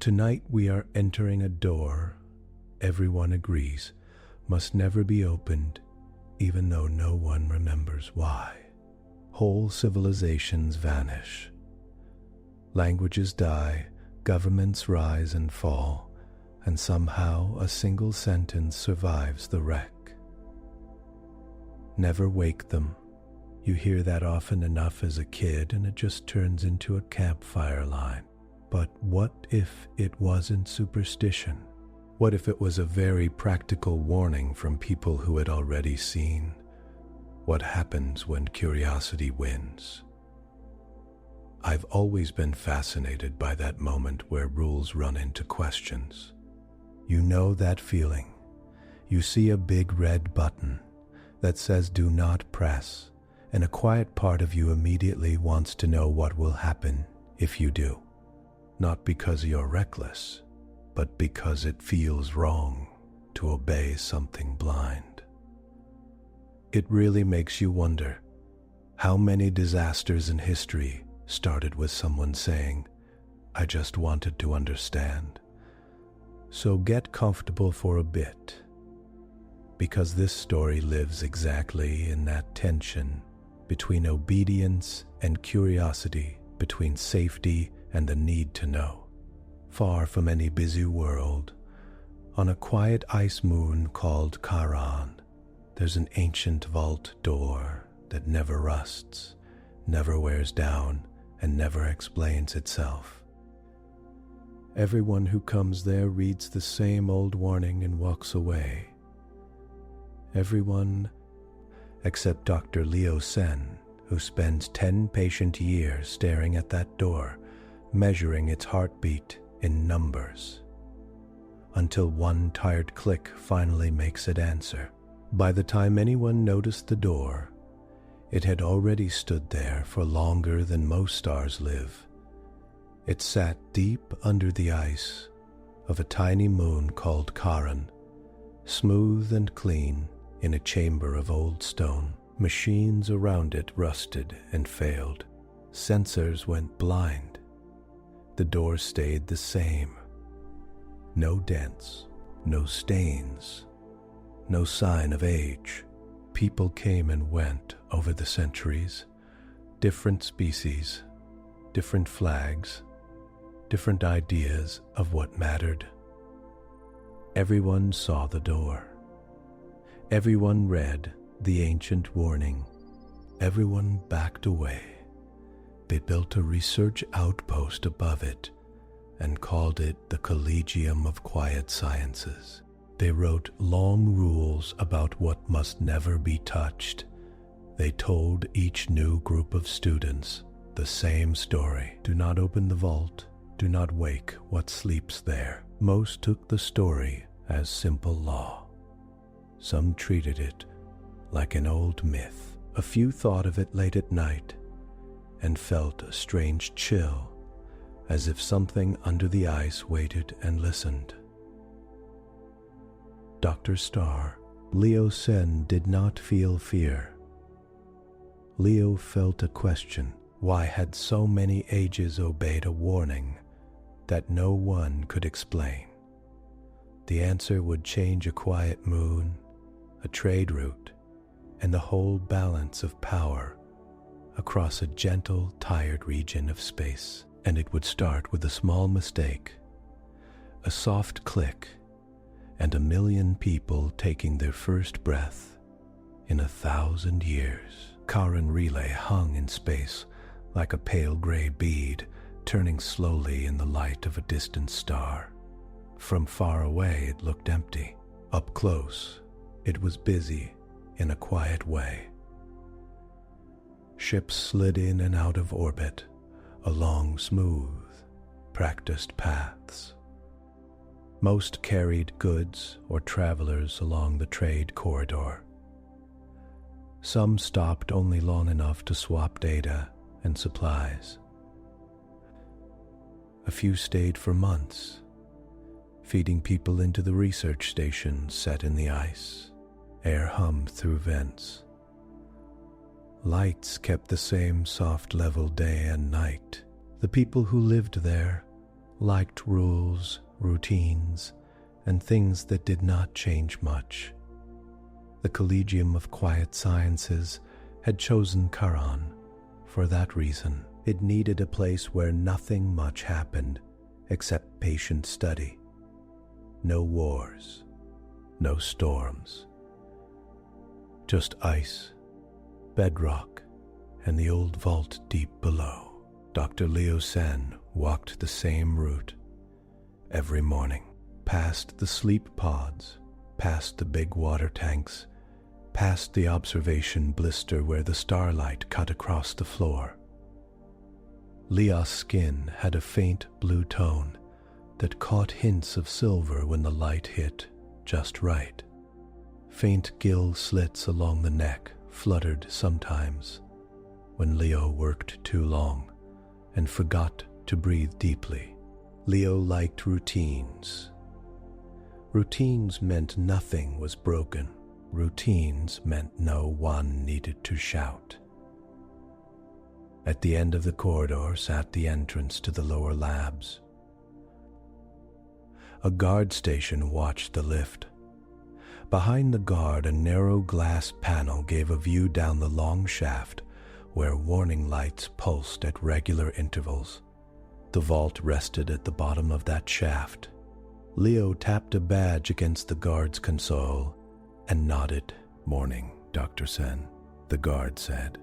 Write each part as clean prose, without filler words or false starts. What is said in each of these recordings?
Tonight we are entering a door, everyone agrees, must never be opened, even though no one remembers why. Whole civilizations vanish. Languages die, governments rise and fall, and somehow a single sentence survives the wreck. Never wake them. You hear that often enough as a kid, and it just turns into a campfire line. But what if it wasn't superstition? What if it was a very practical warning from people who had already seen what happens when curiosity wins? I've always been fascinated by that moment where rules run into questions. You know that feeling. You see a big red button that says do not press, and a quiet part of you immediately wants to know what will happen if you do. Not because you're reckless, but because it feels wrong to obey something blind. It really makes you wonder how many disasters in history started with someone saying, "I just wanted to understand." So get comfortable for a bit, because this story lives exactly in that tension between obedience and curiosity, between safety and the need to know. Far from any busy world, on a quiet ice moon called Kharon, there's an ancient vault door that never rusts, never wears down, and never explains itself. Everyone who comes there reads the same old warning and walks away. Everyone except Dr. Leo Sen, who spends 10 patient years staring at that door, measuring its heartbeat in numbers, until one tired click finally makes it answer. By the time anyone noticed the door, it had already stood there for longer than most stars live. It sat deep under the ice of a tiny moon called Kharon, smooth and clean in a chamber of old stone. Machines around it rusted and failed. Sensors went blind. The door stayed the same. No dents, no stains, no sign of age. People came and went over the centuries, different species, different flags, different ideas of what mattered. Everyone saw the door. Everyone read the ancient warning. Everyone backed away. They built a research outpost above it and called it the Collegium of Quiet Sciences. They wrote long rules about what must never be touched. They told each new group of students the same story. Do not open the vault. Do not wake what sleeps there. Most took the story as simple law. Some treated it like an old myth. A few thought of it late at night and felt a strange chill, as if something under the ice waited and listened. Dr. Starr, Leo Sen, did not feel fear. Leo felt a question. Why had so many ages obeyed a warning that no one could explain? The answer would change a quiet moon, a trade route, and the whole balance of power across a gentle, tired region of space. And it would start with a small mistake, a soft click, and 1,000,000 people taking their first breath in 1,000 years. Kharon Relay hung in space like a pale gray bead, turning slowly in the light of a distant star. From far away it looked empty. Up close, it was busy in a quiet way. Ships slid in and out of orbit along smooth, practiced paths. Most carried goods or travelers along the trade corridor. Some stopped only long enough to swap data and supplies. A few stayed for months, feeding people into the research stations set in the ice. Air hummed through vents. Lights kept the same soft level day and night. The people who lived there liked rules, routines, and things that did not change much. The Collegium of Quiet Sciences had chosen Kharon for that reason. It needed a place where nothing much happened except patient study. No wars, no storms. Just ice, bedrock, and the old vault deep below. Dr. Leo Sen walked the same route every morning, past the sleep pods, past the big water tanks, past the observation blister where the starlight cut across the floor. Leo's skin had a faint blue tone that caught hints of silver when the light hit just right. Faint gill slits along the neck fluttered sometimes when Leo worked too long and forgot to breathe deeply. Leo liked routines. Routines meant nothing was broken. Routines meant no one needed to shout. At the end of the corridor sat the entrance to the lower labs. A guard station watched the lift. Behind the guard, a narrow glass panel gave a view down the long shaft where warning lights pulsed at regular intervals. The vault rested at the bottom of that shaft. Leo tapped a badge against the guard's console and nodded. "Morning, Dr. Sen," the guard said.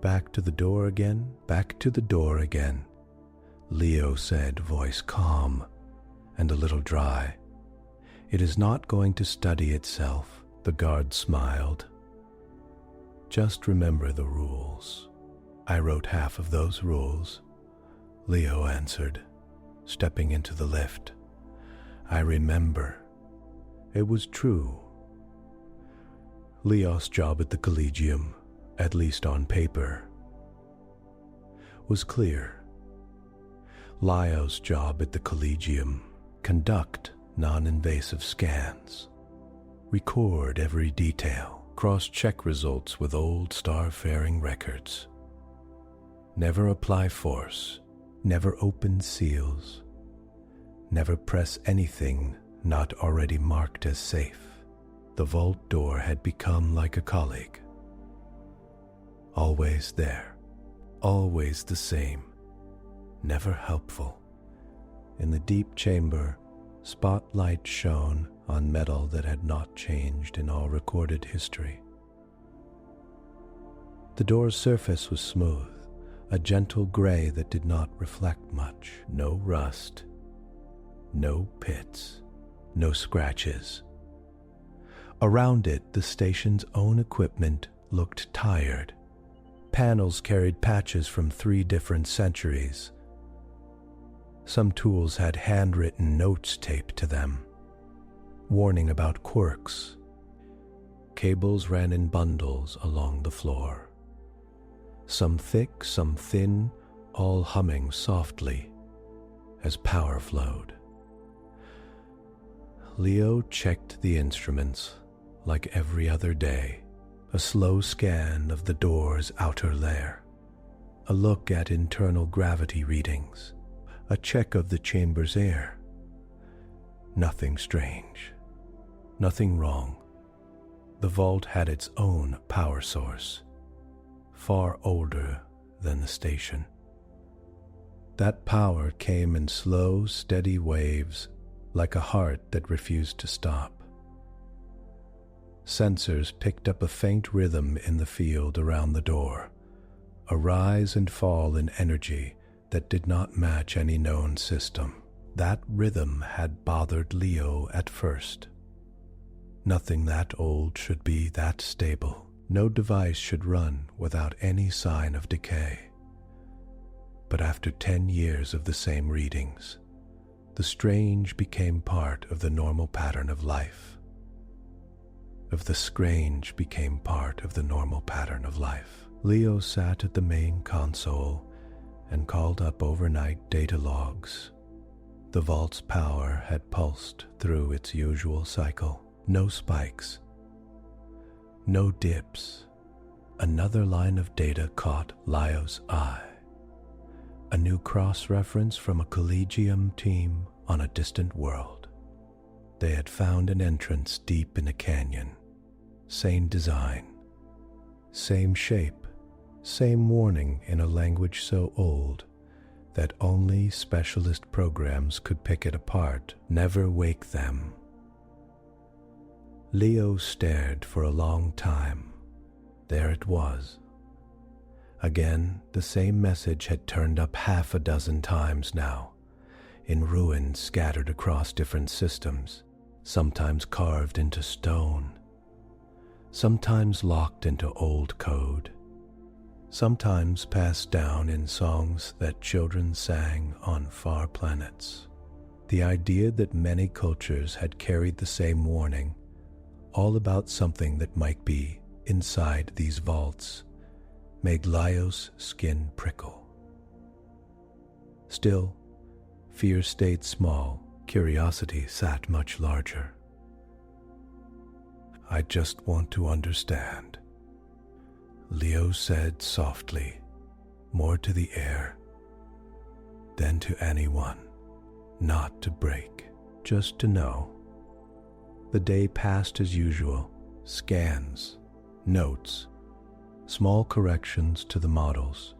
"Back to the door again? Back to the door again," Leo said, voice calm and a little dry. "It is not going to study itself," the guard smiled. "Just remember the rules." "I wrote half of those rules," Leo answered, stepping into the lift. "I remember." It was true. Leo's job at the Collegium, at least on paper, was clear. Leo's job at the Collegium: conduct non-invasive scans, record every detail, cross-check results with old starfaring records, never apply force, never open seals, never press anything not already marked as safe. The vault door had become like a colleague. Always there, always the same, never helpful. In the deep chamber, spotlight shone on metal that had not changed in all recorded history. The door's surface was smooth, a gentle gray that did not reflect much. No rust, no pits, no scratches. Around it, the station's own equipment looked tired. Panels carried patches from 3 different centuries. Some tools had handwritten notes taped to them, warning about quirks. Cables ran in bundles along the floor. Some thick, some thin, all humming softly as power flowed. Leo checked the instruments like every other day. A slow scan of the door's outer layer, a look at internal gravity readings, a check of the chamber's air. Nothing strange, nothing wrong. The vault had its own power source, far older than the station. That power came in slow, steady waves, like a heart that refused to stop. Sensors picked up a faint rhythm in the field around the door, a rise and fall in energy that did not match any known system. That rhythm had bothered Leo at first. Nothing that old should be that stable. No device should run without any sign of decay. But after 10 years of the same readings, the strange became part of the normal pattern of life. The strange became part of the normal pattern of life. Leo sat at the main console and called up overnight data logs. The vault's power had pulsed through its usual cycle. No spikes, no dips. Another line of data caught Leo's eye. a new cross-reference from a collegium team on a distant world. They had found an entrance deep in a canyon. Same design, same shape, same warning in a language so old that only specialist programs could pick it apart. Never wake them. Leo stared for a long time. There it was. Again, the same message had turned up half a dozen times now, in ruins scattered across different systems, sometimes carved into stone, sometimes locked into old code, sometimes passed down in songs that children sang on far planets. The idea that many cultures had carried the same warning, all about something that might be inside these vaults, made Leo's skin prickle. Still, fear stayed small, curiosity sat much larger. I just want to understand, Leo said softly, more to the air than to anyone. Not to break, just to know. The day passed as usual. Scans, notes, small corrections to the models.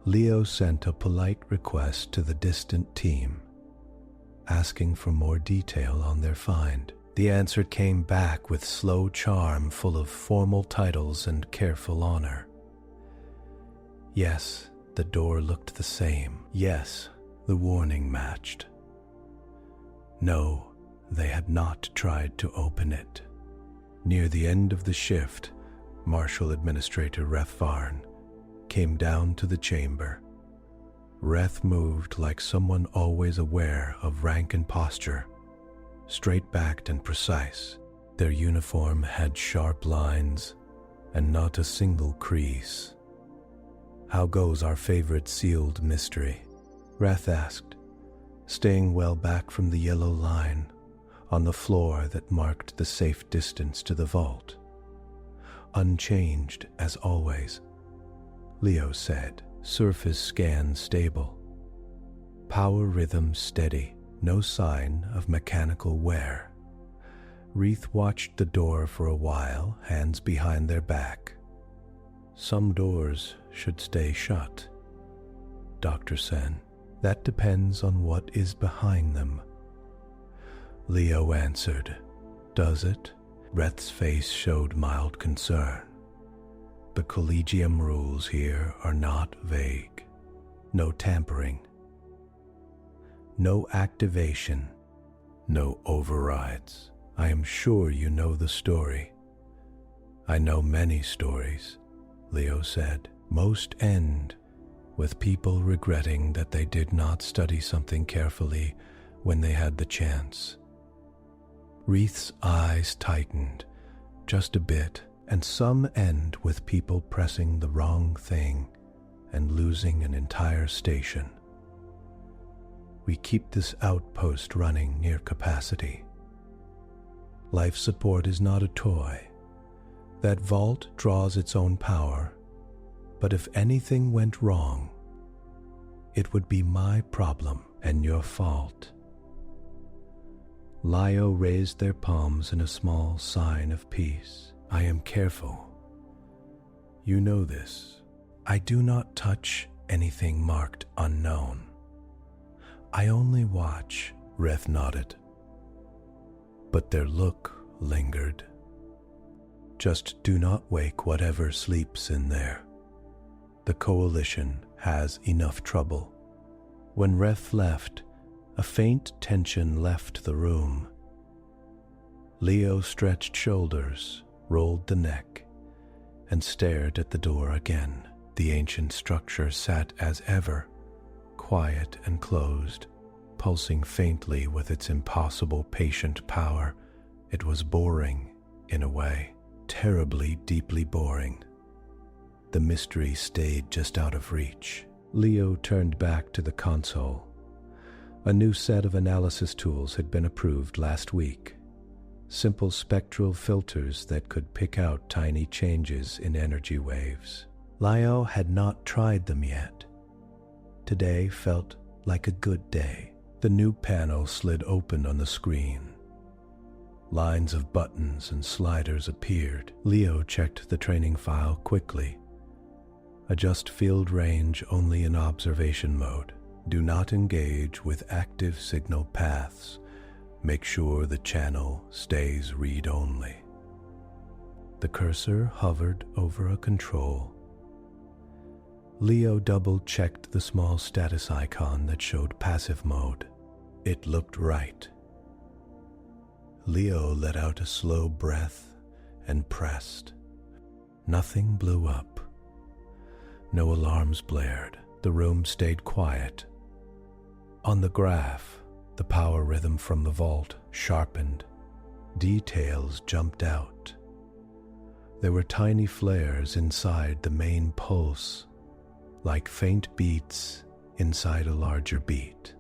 Leo sent a polite request to the distant team, asking for more detail on their find. The answer came back with slow charm full of formal titles and careful honor. Yes, the door looked the same. Yes, the warning matched. No, they had not tried to open it. Near the end of the shift, Marshal Administrator Kharon came down to the chamber. Reth moved like someone always aware of rank and posture, straight-backed and precise. Their uniform had sharp lines and not a single crease. "How goes our favorite sealed mystery?" Reth asked, staying well back from the yellow line on the floor that marked the safe distance to the vault. "Unchanged as always," Leo said. "Surface scan stable. Power rhythm steady. No sign of mechanical wear." Reith watched the door for a while, hands behind their back. "Some doors should stay shut, Dr. Sen. That depends on what is behind them." Leo answered. "Does it?" Reth's face showed mild concern. "The Collegium rules here are not vague. No tampering. No activation. No overrides. I am sure you know the story." "I know many stories," Leo said. "Most end with people regretting that they did not study something carefully when they had the chance." Reith's eyes tightened just a bit, and some end with people pressing the wrong thing and losing an entire station. "We keep this outpost running near capacity. Life support is not a toy. That vault draws its own power, but if anything went wrong, it would be my problem and your fault." Lio raised their palms in a small sign of peace. "I am careful. You know this. I do not touch anything marked unknown. I only watch," Reth nodded. But their look lingered. "Just do not wake whatever sleeps in there. The Coalition has enough trouble." When Reth left, a faint tension left the room. Leo stretched shoulders, rolled the neck, and stared at the door again. The ancient structure sat as ever, quiet and closed, pulsing faintly with its impossible patient power. It was boring, in a way, terribly deeply boring. The mystery stayed just out of reach. Leo turned back to the console. A new set of analysis tools had been approved last week. Simple spectral filters that could pick out tiny changes in energy waves. Lio had not tried them yet. Today felt like a good day. The new panel slid open on the screen. Lines of buttons and sliders appeared. Leo checked the training file quickly. Adjust field range only in observation mode. Do not engage with active signal paths. Make sure the channel stays read-only. The cursor hovered over a control. Leo double-checked the small status icon that showed passive mode. It looked right. Leo let out a slow breath and pressed. Nothing blew up. No alarms blared. The room stayed quiet. On the graph, the power rhythm from the vault sharpened. Details jumped out. There were tiny flares inside the main pulse, like faint beats inside a larger beat.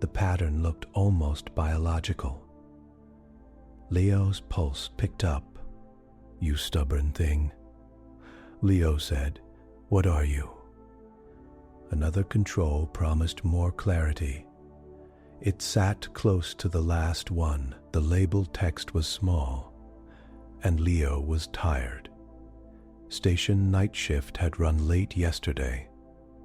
The pattern looked almost biological. Leo's pulse picked up. "You stubborn thing," Leo said. "What are you?" Another control promised more clarity. It sat close to the last one. The label text was small, and Leo was tired. Station night shift had run late yesterday,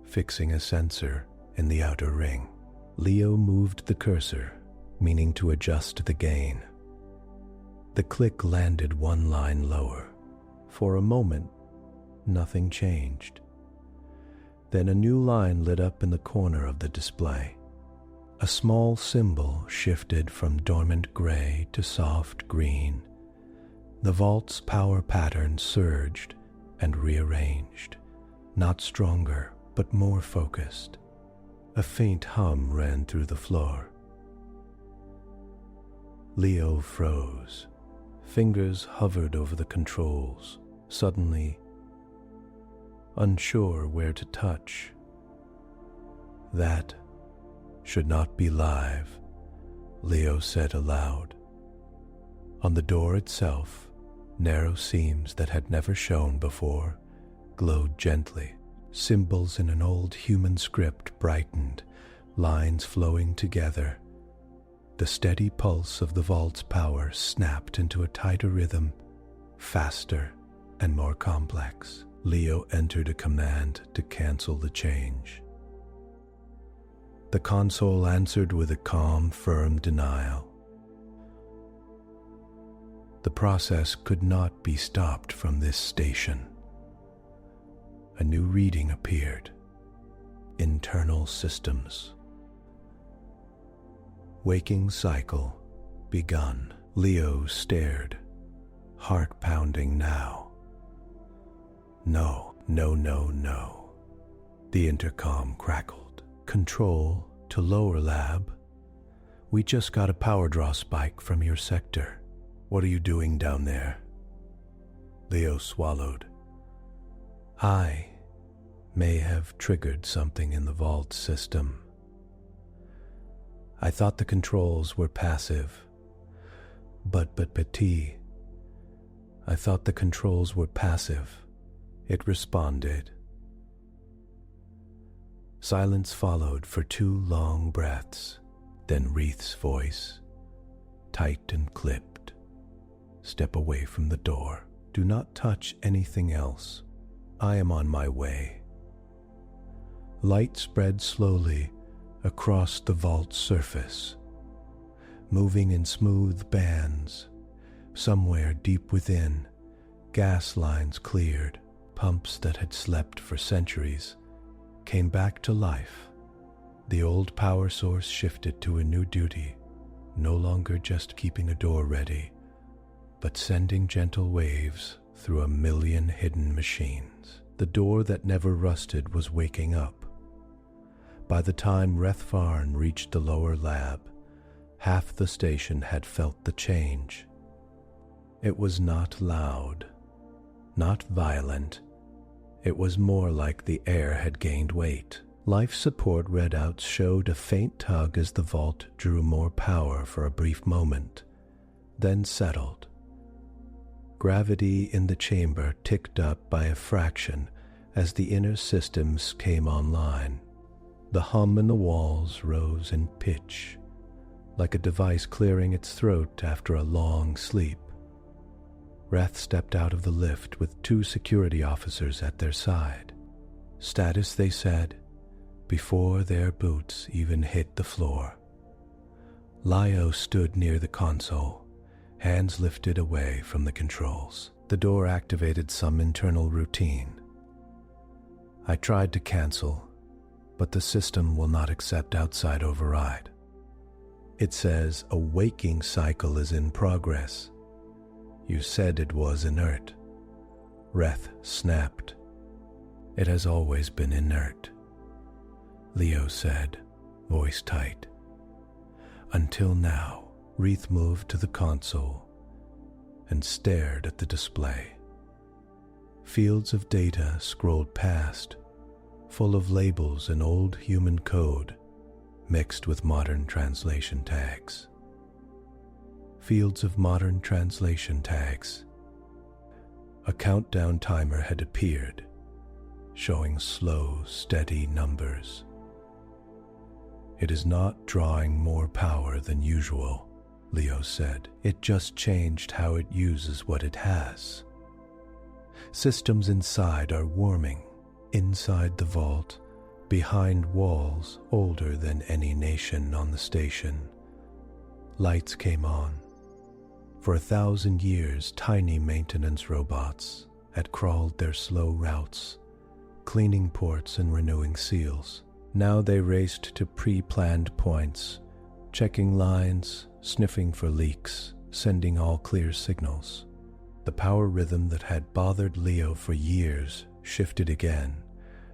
fixing a sensor in the outer ring. Leo moved the cursor, meaning to adjust the gain. The click landed one line lower. For a moment, nothing changed. Then a new line lit up in the corner of the display. A small symbol shifted from dormant gray to soft green. The vault's power pattern surged and rearranged, not stronger, but more focused. A faint hum ran through the floor. Leo froze. Fingers hovered over the controls, suddenly unsure where to touch. "That should not be live," Leo said aloud. On the door itself, narrow seams that had never shone before glowed gently. Symbols in an old human script brightened, lines flowing together. The steady pulse of the vault's power snapped into a tighter rhythm, faster and more complex. Leo entered a command to cancel the change. The console answered with a calm, firm denial. The process could not be stopped from this station. A new reading appeared. Internal systems. Waking cycle begun. Leo stared, heart pounding now. No, no, no, no. The intercom crackled. "Control to lower lab. We just got a power draw spike from your sector. What are you doing down there?" Leo swallowed. "I may have triggered something in the vault system. I thought the controls were passive. But Petit, I thought the controls were passive." It responded. Silence followed for 2 long breaths. Then Wreath's voice, tight and clipped. "Step away from the door. Do not touch anything else. I am on my way." Light spread slowly across the vault's surface, moving in smooth bands. Somewhere deep within, gas lines cleared. Pumps that had slept for centuries came back to life. The old power source shifted to a new duty, no longer just keeping a door ready, but sending gentle waves through a million hidden machines. The door that never rusted was waking up. By the time Kharon reached the lower lab, half the station had felt the change. It was not loud, not violent. It was more like the air had gained weight. Life support readouts showed a faint tug as the vault drew more power for a brief moment, then settled. Gravity in the chamber ticked up by a fraction as the inner systems came online. The hum in the walls rose in pitch, like a device clearing its throat after a long sleep. Reth stepped out of the lift with 2 security officers at their side. Status, they said, before their boots even hit the floor. Lio stood near the console, hands lifted away from the controls. The door activated some internal routine. I tried to cancel, but the system will not accept outside override. It says a waking cycle is in progress. You said it was inert. Reth snapped. It has always been inert, Leo said, voice tight. Until now. Reeth moved to the console and stared at the display. Fields of data scrolled past, full of labels in old human code mixed with modern translation tags. Fields of modern translation tags. A countdown timer had appeared, showing slow, steady numbers. It is not drawing more power than usual, Leo said. It just changed how it uses what it has. Systems inside are warming, inside the vault, behind walls older than any nation on the station. Lights came on. For 1,000 years, tiny maintenance robots had crawled their slow routes, cleaning ports and renewing seals. Now they raced to pre-planned points, checking lines, sniffing for leaks, sending all clear signals. The power rhythm that had bothered Leo for years shifted again,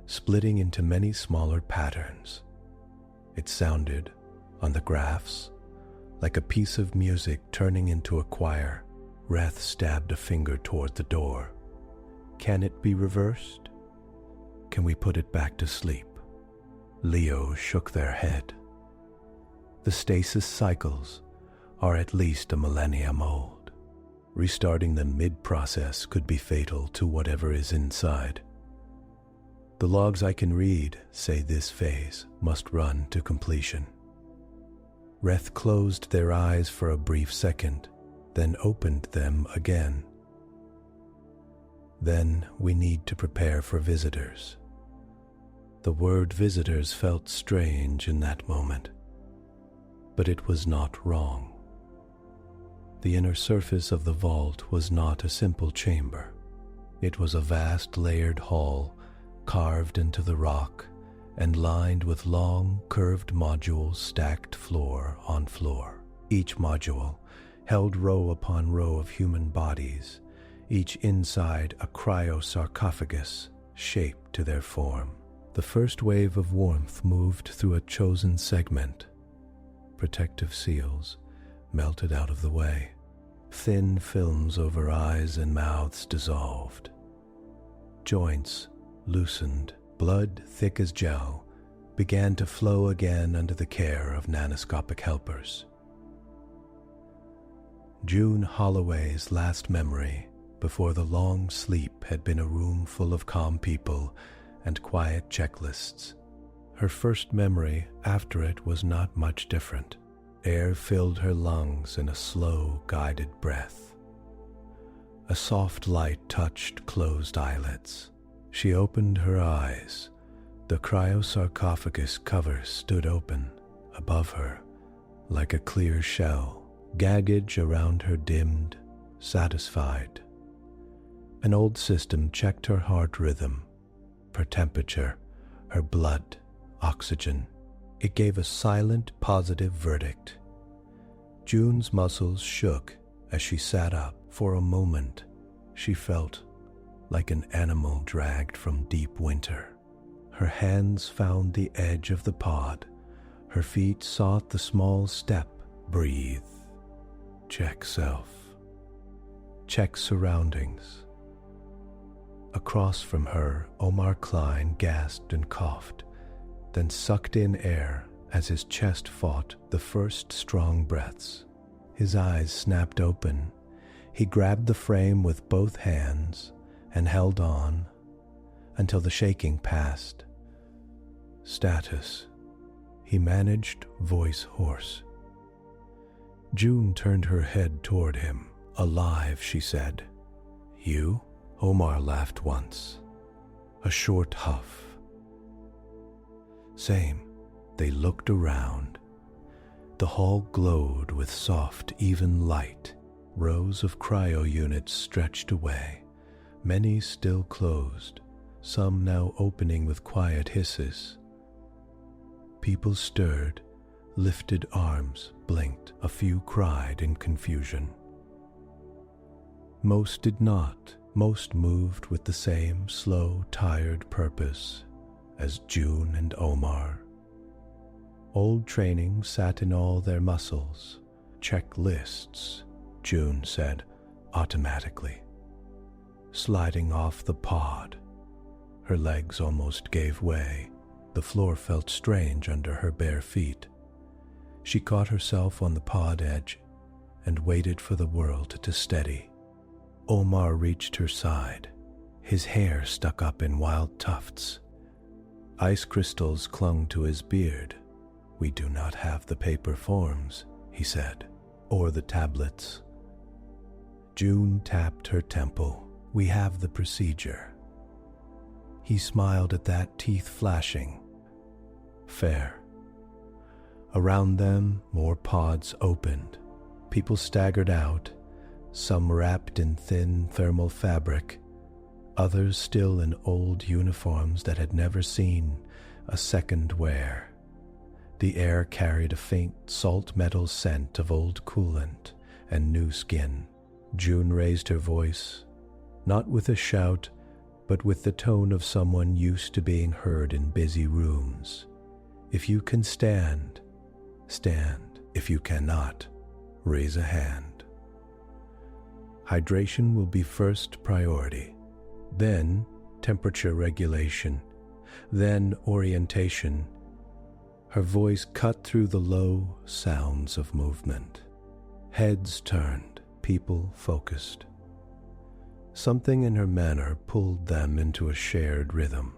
splitting into many smaller patterns. It sounded, on the graphs, like a piece of music turning into a choir. Reth stabbed a finger toward the door. Can it be reversed? Can we put it back to sleep? Leo shook their head. The stasis cycles are at least a millennium old. Restarting them mid-process could be fatal to whatever is inside. The logs I can read say this phase must run to completion. Reth closed their eyes for a brief second, then opened them again. Then we need to prepare for visitors. The word visitors felt strange in that moment, but it was not wrong. The inner surface of the vault was not a simple chamber. It was a vast layered hall carved into the rock and lined with long, curved modules stacked floor on floor. Each module held row upon row of human bodies, each inside a cryosarcophagus shaped to their form. The first wave of warmth moved through a chosen segment. Protective seals melted out of the way. Thin films over eyes and mouths dissolved. Joints loosened. Blood, thick as gel, began to flow again under the care of nanoscopic helpers. June Holloway's last memory before the long sleep had been a room full of calm people and quiet checklists. Her first memory after it was not much different. Air filled her lungs in a slow, guided breath. A soft light touched closed eyelids. She opened her eyes. The cryosarcophagus cover stood open above her, like a clear shell. Gaggage around her dimmed, satisfied. An old system checked her heart rhythm, her temperature, her blood, oxygen. It gave a silent, positive verdict. June's muscles shook as she sat up. For a moment, she felt like an animal dragged from deep winter. Her hands found the edge of the pod. Her feet sought the small step. Breathe. Check self. Check surroundings. Across from her, Omar Klein gasped and coughed, then sucked in air as his chest fought the first strong breaths. His eyes snapped open. He grabbed the frame with both hands and held on until the shaking passed. Status. He managed, voice hoarse. June turned her head toward him. Alive, she said. You? Omar laughed once. A short huff. Same. They looked around. The hall glowed with soft, even light. Rows of cryo units stretched away, many still closed, some now opening with quiet hisses. People stirred, lifted arms, blinked. A few cried in confusion. Most did not. Most moved with the same slow, tired purpose as June and Omar. Old training sat in all their muscles. Checklists, June said automatically. Sliding off the pod. Her legs almost gave way. The floor felt strange under her bare feet. She caught herself on the pod edge and waited for the world to steady. Omar reached her side. His hair stuck up in wild tufts. Ice crystals clung to his beard. We do not have the paper forms, he said, or the tablets. June tapped her temple. We have the procedure. He smiled at that, teeth flashing. Fair. Around them, more pods opened. People staggered out, some wrapped in thin thermal fabric, others still in old uniforms that had never seen a second wear. The air carried a faint salt metal scent of old coolant and new skin. June raised her voice, not with a shout, but with the tone of someone used to being heard in busy rooms. If you can stand, stand. If you cannot, raise a hand. Hydration will be first priority, then temperature regulation, then orientation. Her voice cut through the low sounds of movement. Heads turned, people focused. Something in her manner pulled them into a shared rhythm.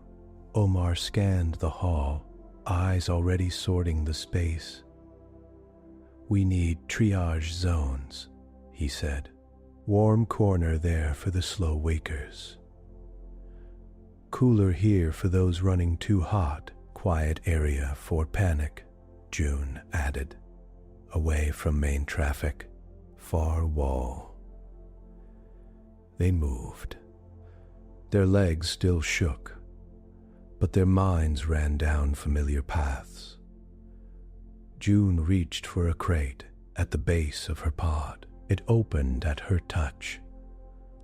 Omar scanned the hall, eyes already sorting the space. We need triage zones, he said. Warm corner there for the slow wakers. Cooler here for those running too hot. Quiet area for panic, June added. Away from main traffic, far wall. They moved. Their legs still shook, but their minds ran down familiar paths. June reached for a crate at the base of her pod. It opened at her touch.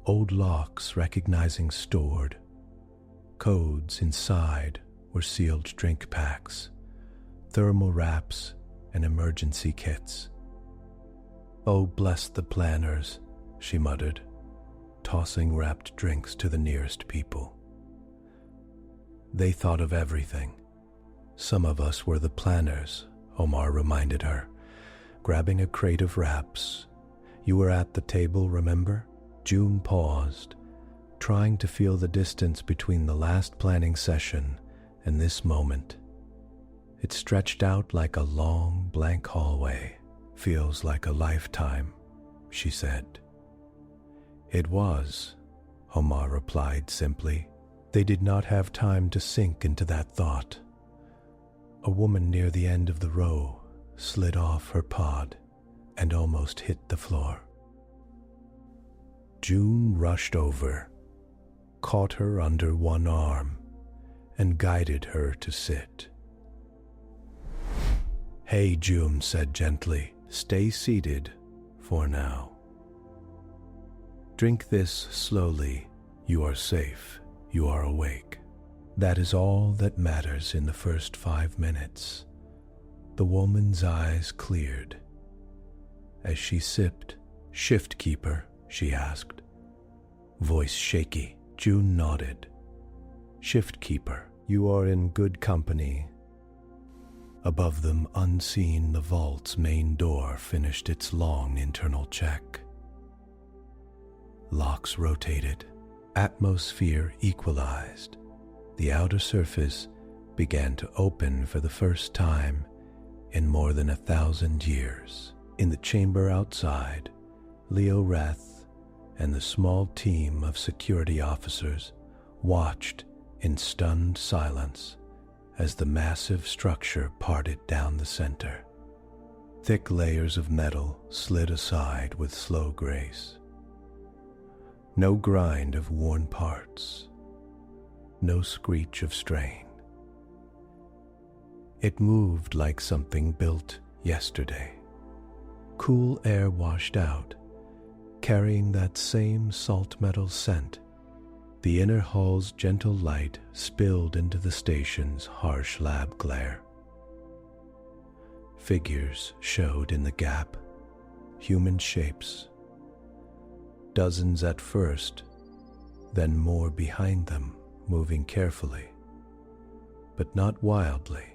Old locks recognizing stored. Codes inside were sealed drink packs, thermal wraps, and emergency kits. Oh, bless the planners, she muttered, tossing wrapped drinks to the nearest people. They thought of everything. Some of us were the planners, Omar reminded her, grabbing a crate of wraps. You were at the table, remember? June paused, trying to feel the distance between the last planning session and this moment. It stretched out like a long, blank hallway. Feels like a lifetime, she said. It was, Omar replied simply. They did not have time to sink into that thought. A woman near the end of the row slid off her pod and almost hit the floor. June rushed over, caught her under one arm, and guided her to sit. Hey, June said gently, stay seated for now. Drink this slowly. You are safe. You are awake. That is all that matters in the first 5 minutes. The woman's eyes cleared. As she sipped, Shiftkeeper, she asked. Voice shaky. June nodded. Shiftkeeper, you are in good company. Above them, unseen, the vault's main door finished its long internal check. Locks rotated. Atmosphere equalized. The outer surface began to open for the first time in more than 1,000 years. In the chamber outside, Leo Rath and the small team of security officers watched in stunned silence as the massive structure parted down the center. Thick layers of metal slid aside with slow grace. No grind of worn parts, no screech of strain. It moved like something built yesterday. Cool air washed out, carrying that same salt metal scent. The inner hall's gentle light spilled into the station's harsh lab glare. Figures showed in the gap, human shapes. Dozens at first, then more behind them, moving carefully. But not wildly.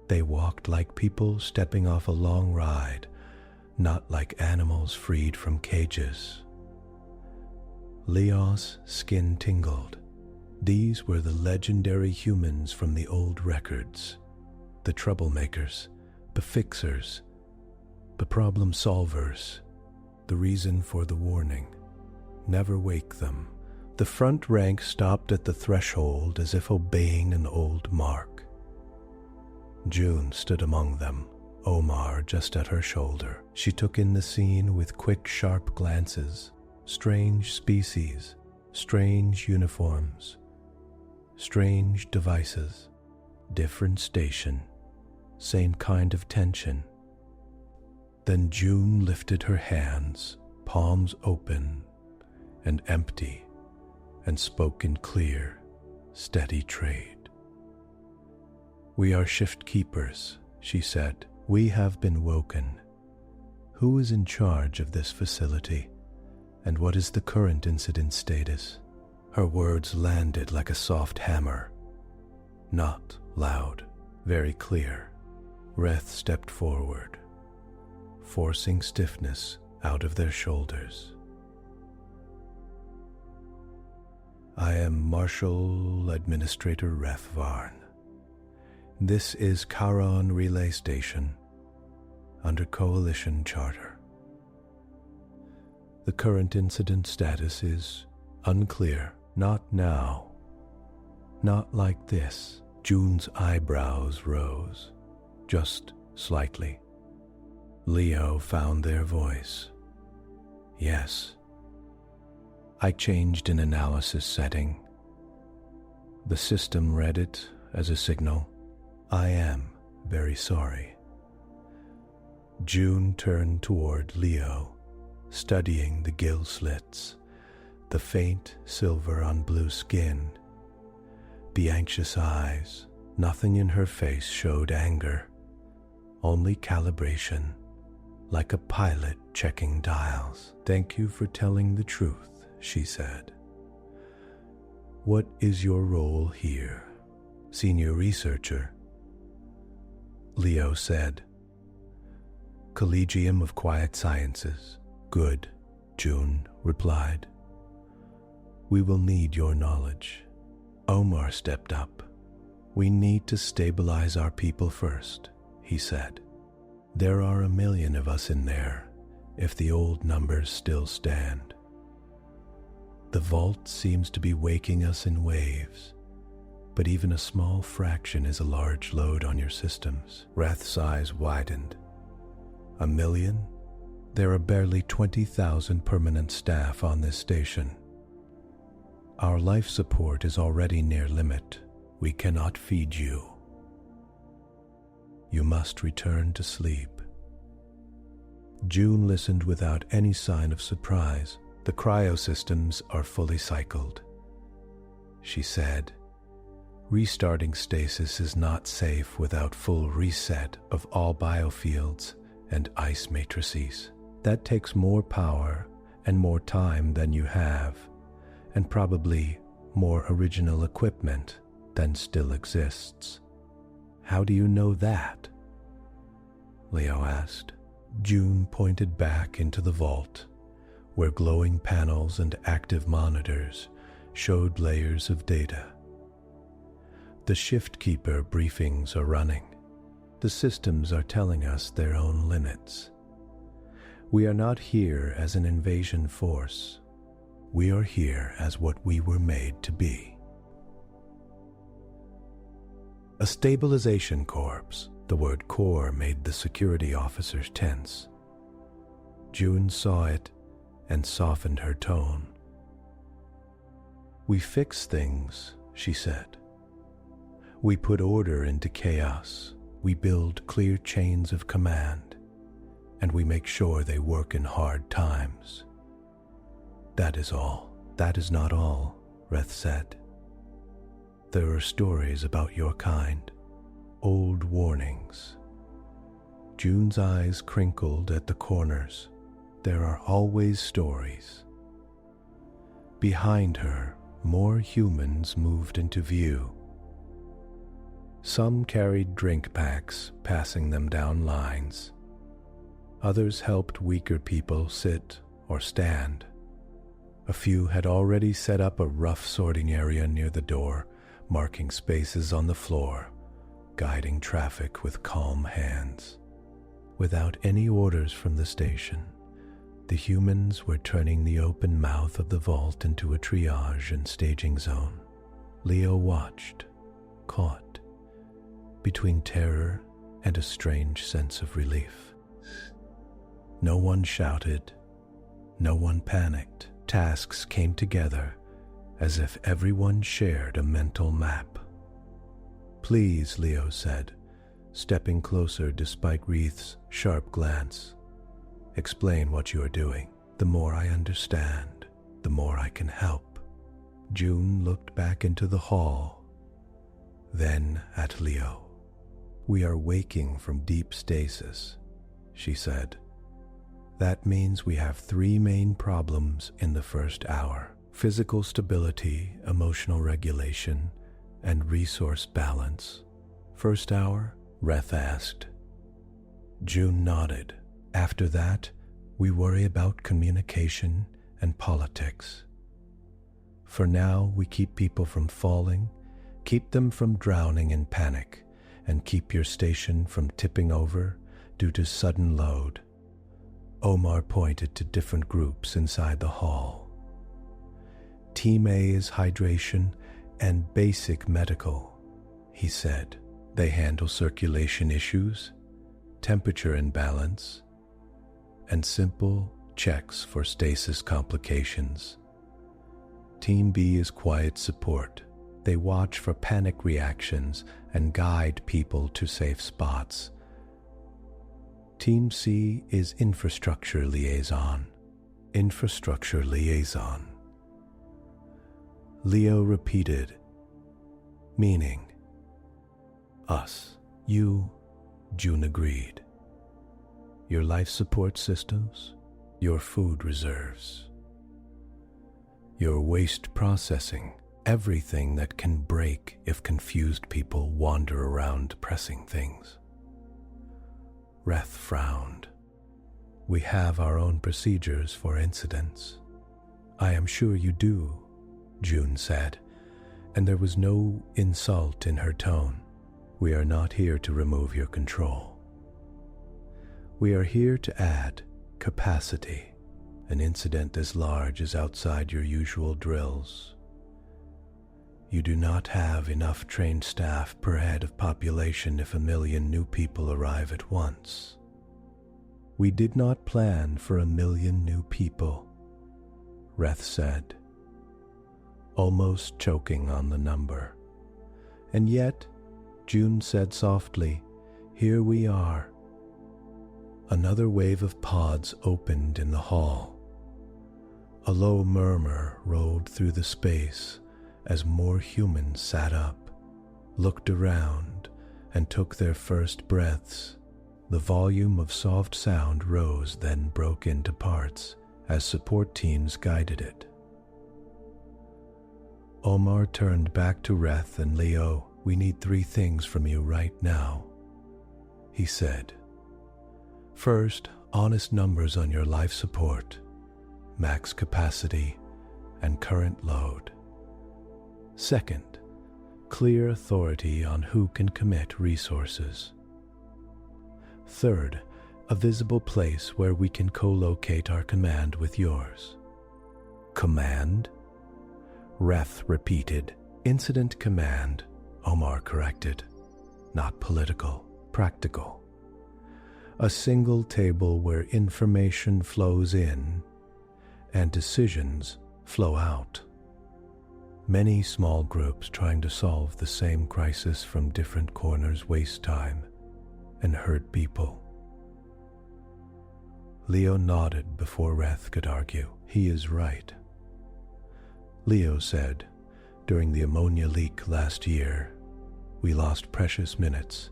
They walked like people stepping off a long ride, not like animals freed from cages. Leo's skin tingled. These were the legendary humans from the old records, the troublemakers, the fixers, the problem solvers, the reason for the warning. Never wake them. The front rank stopped at the threshold as if obeying an old mark. June stood among them, Omar just at her shoulder. She took in the scene with quick, sharp glances. Strange species, strange uniforms, strange devices, different station, same kind of tension. Then June lifted her hands, palms open and empty, and spoke in clear, steady trade. "We are Shiftkeepers," she said. "We have been woken. Who is in charge of this facility? And what is the current incident status?" Her words landed like a soft hammer. Not loud, very clear. Reth stepped forward, forcing stiffness out of their shoulders. "I am Marshal Administrator Reth Varn. This is Kharon Relay Station, under Coalition Charter. The current incident status is unclear. Not now. Not like this." June's eyebrows rose, just slightly. Leo found their voice. "Yes. I changed an analysis setting. The system read it as a signal. I am very sorry." June turned toward Leo, studying the gill slits, the faint silver on blue skin, the anxious eyes. Nothing in her face showed anger, only calibration, like a pilot checking dials. "Thank you for telling the truth," she said. "What is your role here?" "Senior researcher," Leo said. "Collegium of Quiet Sciences." "Good," June replied. "We will need your knowledge." Omar stepped up. "We need to stabilize our people first," he said. "There are 1 million of us in there, if the old numbers still stand. The vault seems to be waking us in waves, but even a small fraction is a large load on your systems." Rath's eyes widened. 1 million? There are barely 20,000 permanent staff on this station. Our life support is already near limit. We cannot feed you. You must return to sleep. June listened without any sign of surprise. "The cryosystems are fully cycled," she said. "Restarting stasis is not safe without full reset of all biofields and ice matrices. That takes more power and more time than you have, and probably more original equipment than still exists." "How do you know that?" Leo asked. June pointed back into the vault, where glowing panels and active monitors showed layers of data. The Shiftkeeper briefings are running. The systems are telling us their own limits. We are not here as an invasion force. We are here as what we were made to be. A stabilization corps. The word core made the security officers tense. June saw it and softened her tone. We fix things, she said. We put order into chaos. We build clear chains of command, and we make sure they work in hard times. That is all. That is not all, Reth said. There are stories about your kind, old warnings. June's eyes crinkled at the corners. There are always stories. Behind her, more humans moved into view. Some carried drink packs, passing them down lines. Others helped weaker people sit or stand. A few had already set up a rough sorting area near the door, marking spaces on the floor, guiding traffic with calm hands. Without any orders from the station, the humans were turning the open mouth of the vault into a triage and staging zone. Leo watched, caught between terror and a strange sense of relief. No one shouted, no one panicked. Tasks came together as if everyone shared a mental map. Please, Leo said, stepping closer despite Reith's sharp glance. Explain what you are doing. The more I understand, the more I can help. June looked back into the hall, then at Leo. We are waking from deep stasis, she said. That means we have 3 main problems in the first hour: physical stability, emotional regulation, and resource balance. First hour? Reth asked. June nodded. After that, we worry about communication and politics. For now, we keep people from falling, keep them from drowning in panic, and keep your station from tipping over due to sudden load. Omar pointed to different groups inside the hall. Team A is hydration and basic medical, he said. They handle circulation issues, temperature imbalance, and simple checks for stasis complications. Team B is quiet support. They watch for panic reactions and guide people to safe spots. Team C is infrastructure liaison. Infrastructure liaison. Leo repeated, meaning us. You, June agreed. Your life support systems, your food reserves, your waste processing, everything that can break if confused people wander around pressing things. Reth frowned. We have our own procedures for incidents. I am sure you do, June said, and there was no insult in her tone. We are not here to remove your control. We are here to add capacity. An incident as large as outside your usual drills. You do not have enough trained staff per head of population if 1 million new people arrive at once. We did not plan for 1 million new people, Reth said, almost choking on the number. And yet, June said softly, here we are. Another wave of pods opened in the hall. A low murmur rolled through the space as more humans sat up, looked around, and took their first breaths. The volume of soft sound rose, then broke into parts as support teams guided it. Omar turned back to Reth and Leo. We need 3 things from you right now, he said. First, honest numbers on your life support, max capacity, and current load. Second, clear authority on who can commit resources. Third, a visible place where we can co-locate our command with yours. Command? Reth repeated. Incident command, Omar corrected. Not political, practical. A single table where information flows in and decisions flow out. Many small groups trying to solve the same crisis from different corners waste time and hurt people. Leo nodded before Reth could argue. He is right. Leo said, during the ammonia leak last year, we lost precious minutes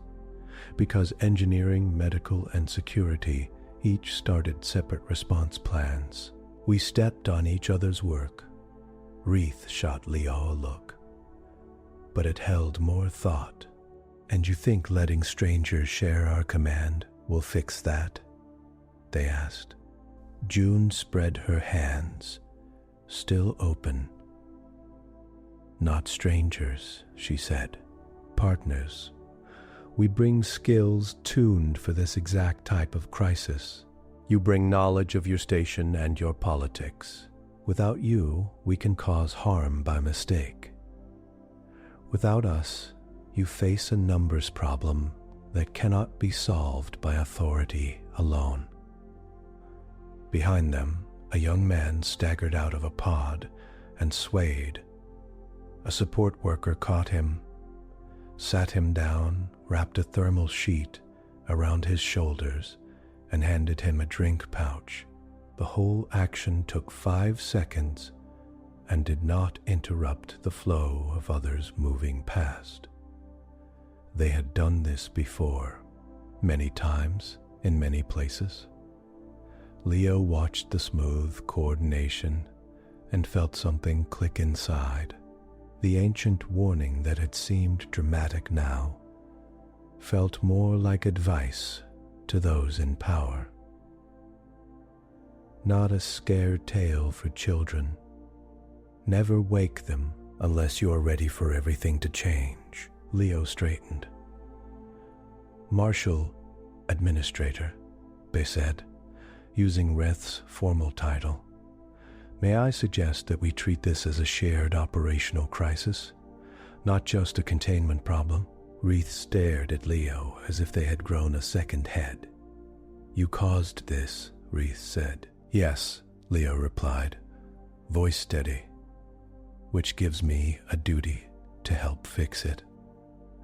because engineering, medical, and security each started separate response plans. We stepped on each other's work. Reeth shot Leo a look, but it held more thought. And you think letting strangers share our command will fix that? They asked. June spread her hands, still open. Not strangers, she said. Partners. We bring skills tuned for this exact type of crisis. You bring knowledge of your station and your politics. Without you, we can cause harm by mistake. Without us, you face a numbers problem that cannot be solved by authority alone. Behind them, a young man staggered out of a pod and swayed. A support worker caught him, sat him down, wrapped a thermal sheet around his shoulders, and handed him a drink pouch. The whole action took 5 seconds and did not interrupt the flow of others moving past. They had done this before, many times, in many places. Leo watched the smooth coordination and felt something click inside. The ancient warning that had seemed dramatic now felt more like advice to those in power. Not a scared tale for children. Never wake them unless you are ready for everything to change. Leo straightened. Marshal Administrator, they said, using Reth's formal title. May I suggest that we treat this as a shared operational crisis, not just a containment problem? Reeth stared at Leo as if they had grown a second head. You caused this, Reeth said. Yes, Leo replied, voice steady, which gives me a duty to help fix it.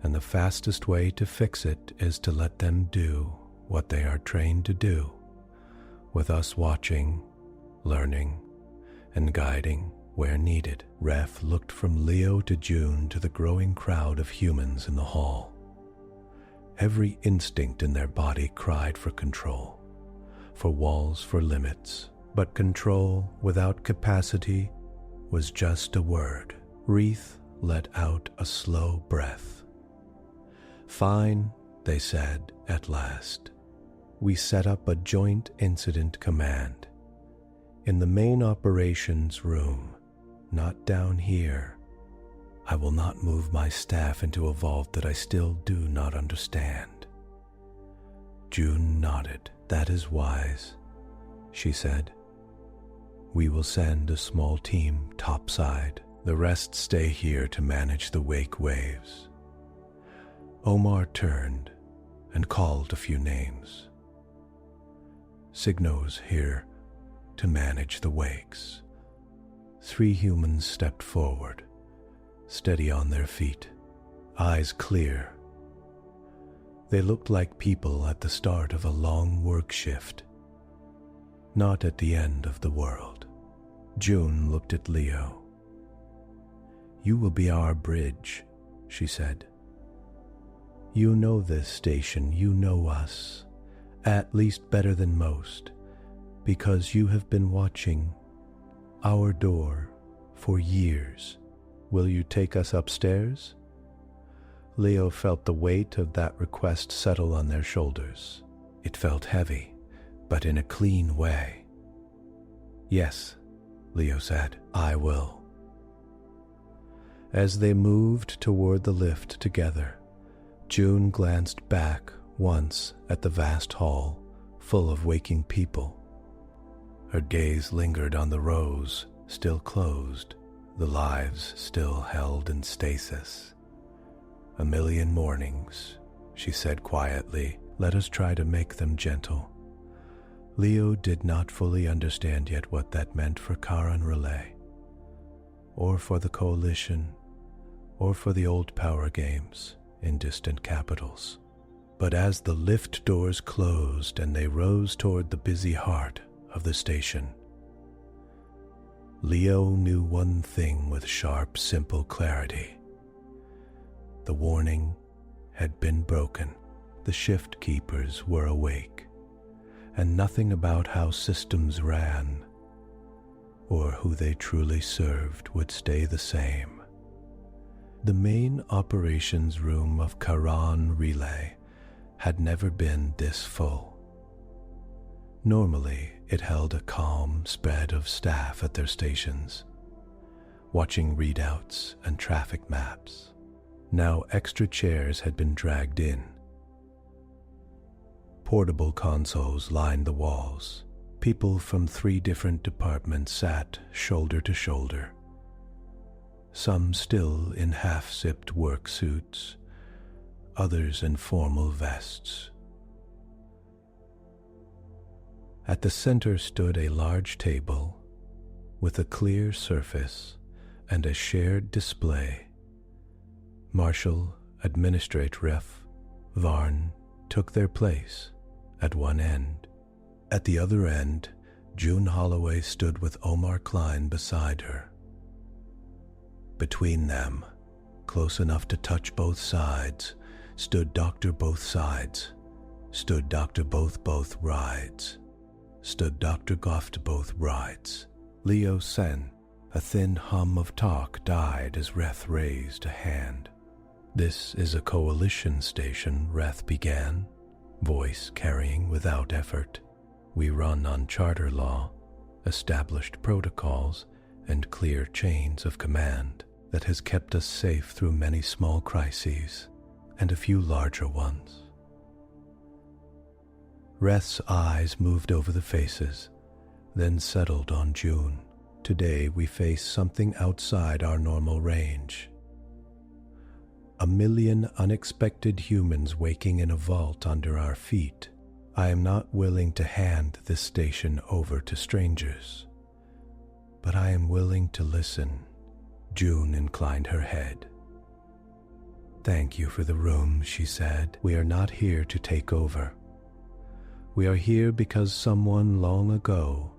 And the fastest way to fix it is to let them do what they are trained to do, with us watching, learning, and guiding where needed. Reth looked from Leo to June to the growing crowd of humans in the hall. Every instinct in their body cried for control, for walls, for limits. But control without capacity was just a word. Reeth let out a slow breath. Fine, they said at last. We set up a joint incident command. In the main operations room, not down here. I will not move my staff into a vault that I still do not understand. June nodded. That is wise, she said. We will send a small team topside. The rest stay here to manage the wake waves. Omar turned and called a few names. Signos here to manage the wakes. 3 humans stepped forward, steady on their feet, eyes clear. They looked like people at the start of a long work shift, not at the end of the world. June looked at Leo. You will be our bridge, she said. You know this station, you know us, at least better than most, because you have been watching our door for years. Will you take us upstairs? Leo felt the weight of that request settle on their shoulders. It felt heavy, but in a clean way. Yes, Leo said, I will. As they moved toward the lift together, June glanced back once at the vast hall full of waking people. Her gaze lingered on the rows still closed, the lives still held in stasis. "A million mornings," she said quietly. "Let us try to make them gentle." Leo did not fully understand yet what that meant for Kharon Relay, or for the Coalition, or for the old power games in distant capitals. But as the lift doors closed and they rose toward the busy heart of the station, Leo knew one thing with sharp, simple clarity. The warning had been broken. The Shiftkeepers were awake, and nothing about how systems ran or who they truly served would stay the same. The main operations room of Kharon Relay had never been this full. Normally, it held a calm spread of staff at their stations, watching readouts and traffic maps. Now extra chairs had been dragged in. Portable consoles lined the walls. People from 3 different departments sat shoulder to shoulder, some still in half-zipped work suits, others in formal vests. At the center stood a large table with a clear surface and a shared display. Marshal, Administratref, Varn took their place at one end. At the other end, June Holloway stood with Omar Klein beside her. Between them, close enough to touch both sides, stood Dr. Both Sides, stood Dr. Both Rides, stood Dr. Goft Both Rides. Leo Sen. A thin hum of talk died as Reth raised a hand. "This is a coalition station," Reth began, voice carrying without effort. "We run on charter law, established protocols, and clear chains of command that has kept us safe through many small crises and a few larger ones." Reth's eyes moved over the faces, then settled on June. "Today we face something outside our normal range. 1,000,000 unexpected humans waking in a vault under our feet. I am not willing to hand this station over to strangers, but I am willing to listen." June inclined her head. "Thank you for the room," she said. "We are not here to take over. We are here because someone long ago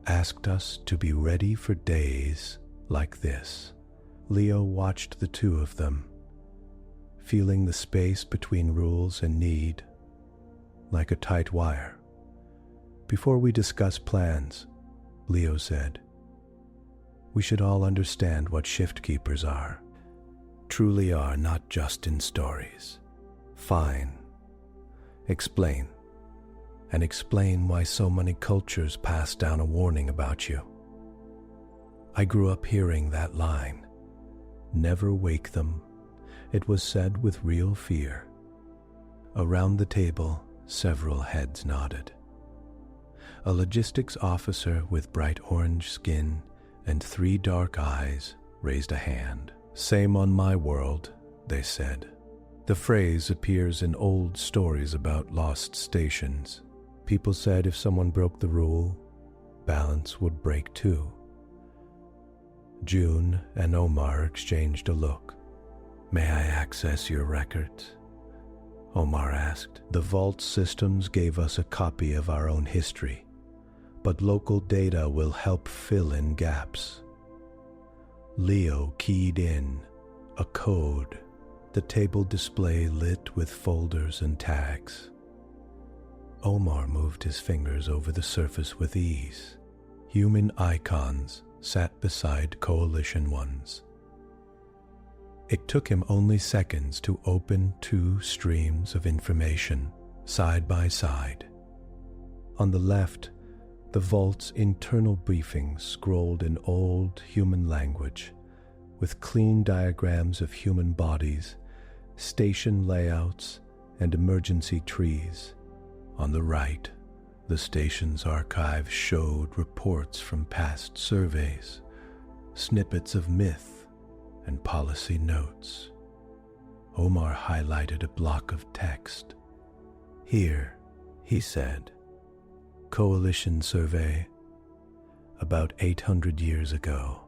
asked us to be ready for days like this." Leo watched the two of them, feeling the space between rules and need like a tight wire. "Before we discuss plans," Leo said, "we should all understand what Shiftkeepers are. Truly are, not just in stories." "Fine. Explain. And explain why so many cultures pass down a warning about you." I grew up hearing that line. "Never wake them." It was said with real fear. Around the table, several heads nodded. A logistics officer with bright orange skin and 3 dark eyes raised a hand. "Same on my world," they said. The phrase appears in old stories about lost stations. People said if someone broke the rule, balance would break too. June and Omar exchanged a look. "May I access your records?" Omar asked. "The vault systems gave us a copy of our own history, but local data will help fill in gaps." Leo keyed in a code, the table display lit with folders and tags. Omar moved his fingers over the surface with ease. Human icons sat beside coalition ones. It took him only seconds to open 2 streams of information side by side. On the left, the vault's internal briefings scrolled in old human language with clean diagrams of human bodies, station layouts, and emergency trees. On the right, the station's archive showed reports from past surveys, snippets of myth, and policy notes. Omar highlighted a block of text. "Here," he said, "Coalition survey, about 800 years ago.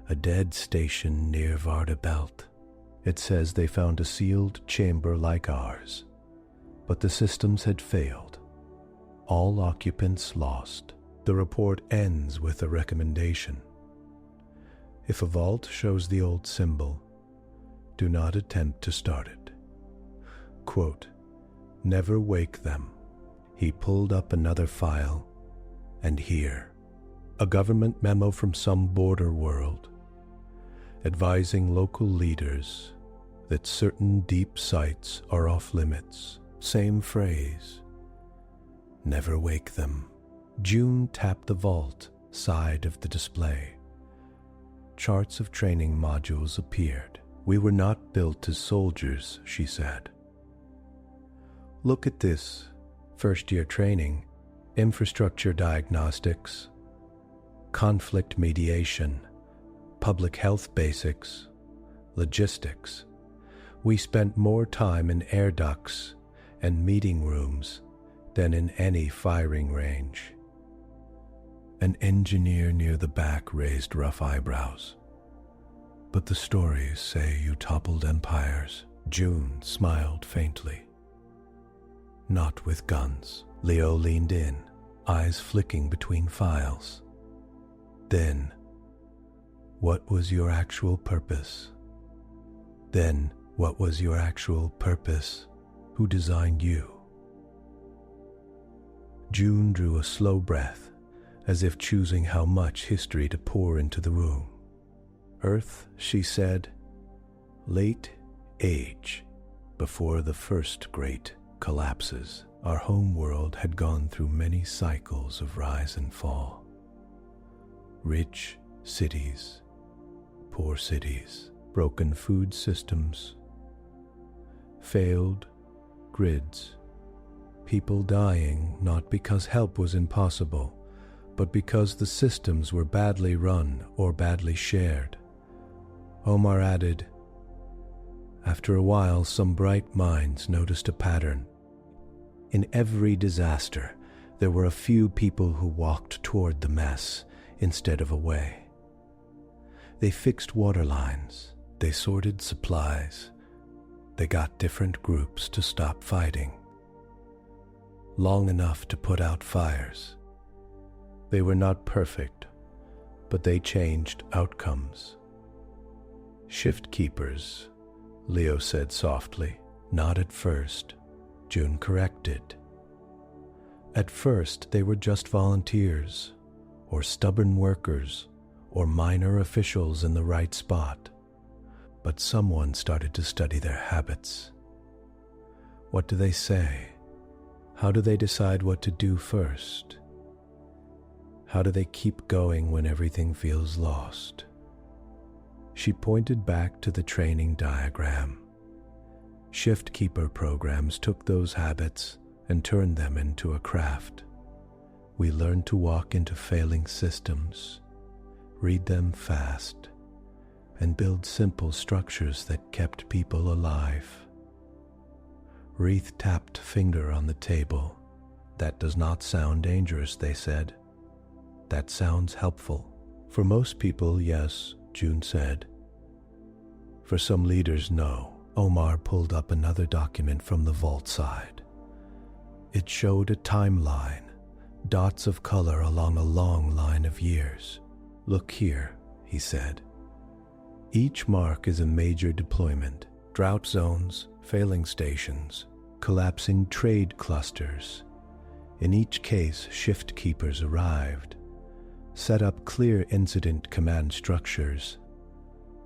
A dead station near Varda Belt. It says they found a sealed chamber like ours, but the systems had failed. All occupants lost. The report ends with a recommendation. If a vault shows the old symbol, do not attempt to start it. Quote, never wake them." He pulled up another file, and here, a government memo from some border world, advising local leaders that certain deep sites are off limits. Same phrase. Never wake them. June tapped the vault side of the display. Charts of training modules appeared. "We were not built as soldiers," she said. "Look at this. First-year training, infrastructure diagnostics, conflict mediation, public health basics, logistics. We spent more time in air ducts and meeting rooms than in any firing range." An engineer near the back raised rough eyebrows. "But the stories say you toppled empires." June smiled faintly. "Not with guns." Leo leaned in, eyes flicking between files. "Then, what was your actual purpose? Who designed you?" June drew a slow breath, as if choosing how much history to pour into the room. "Earth," she said, "late age, before the first great collapses. Our home world had gone through many cycles of rise and fall. Rich cities, poor cities, broken food systems, failed grids, people dying not because help was impossible, but because the systems were badly run or badly shared." Omar added, "After a while, some bright minds noticed a pattern. In every disaster, there were a few people who walked toward the mess instead of away. They fixed water lines, they sorted supplies, they got different groups to stop fighting. Long enough to put out fires. They were not perfect, but they changed outcomes." "Shiftkeepers," Leo said softly. "Not at first," June corrected. "At first, they were just volunteers, or stubborn workers, or minor officials in the right spot. But someone started to study their habits. What do they say? How do they decide what to do first? How do they keep going when everything feels lost?" She pointed back to the training diagram. Shiftkeeper programs took those habits and turned them into a craft. We learned to walk into failing systems, read them fast, and build simple structures that kept people alive. Reith tapped finger on the table. "That does not sound dangerous," they said. "That sounds helpful." "For most people, yes," June said. "For some leaders, no." Omar pulled up another document from the vault side. It showed a timeline, dots of color along a long line of years. "Look here," he said. "Each mark is a major deployment. Drought zones, failing stations, collapsing trade clusters. In each case, Shiftkeepers arrived, set up clear incident command structures,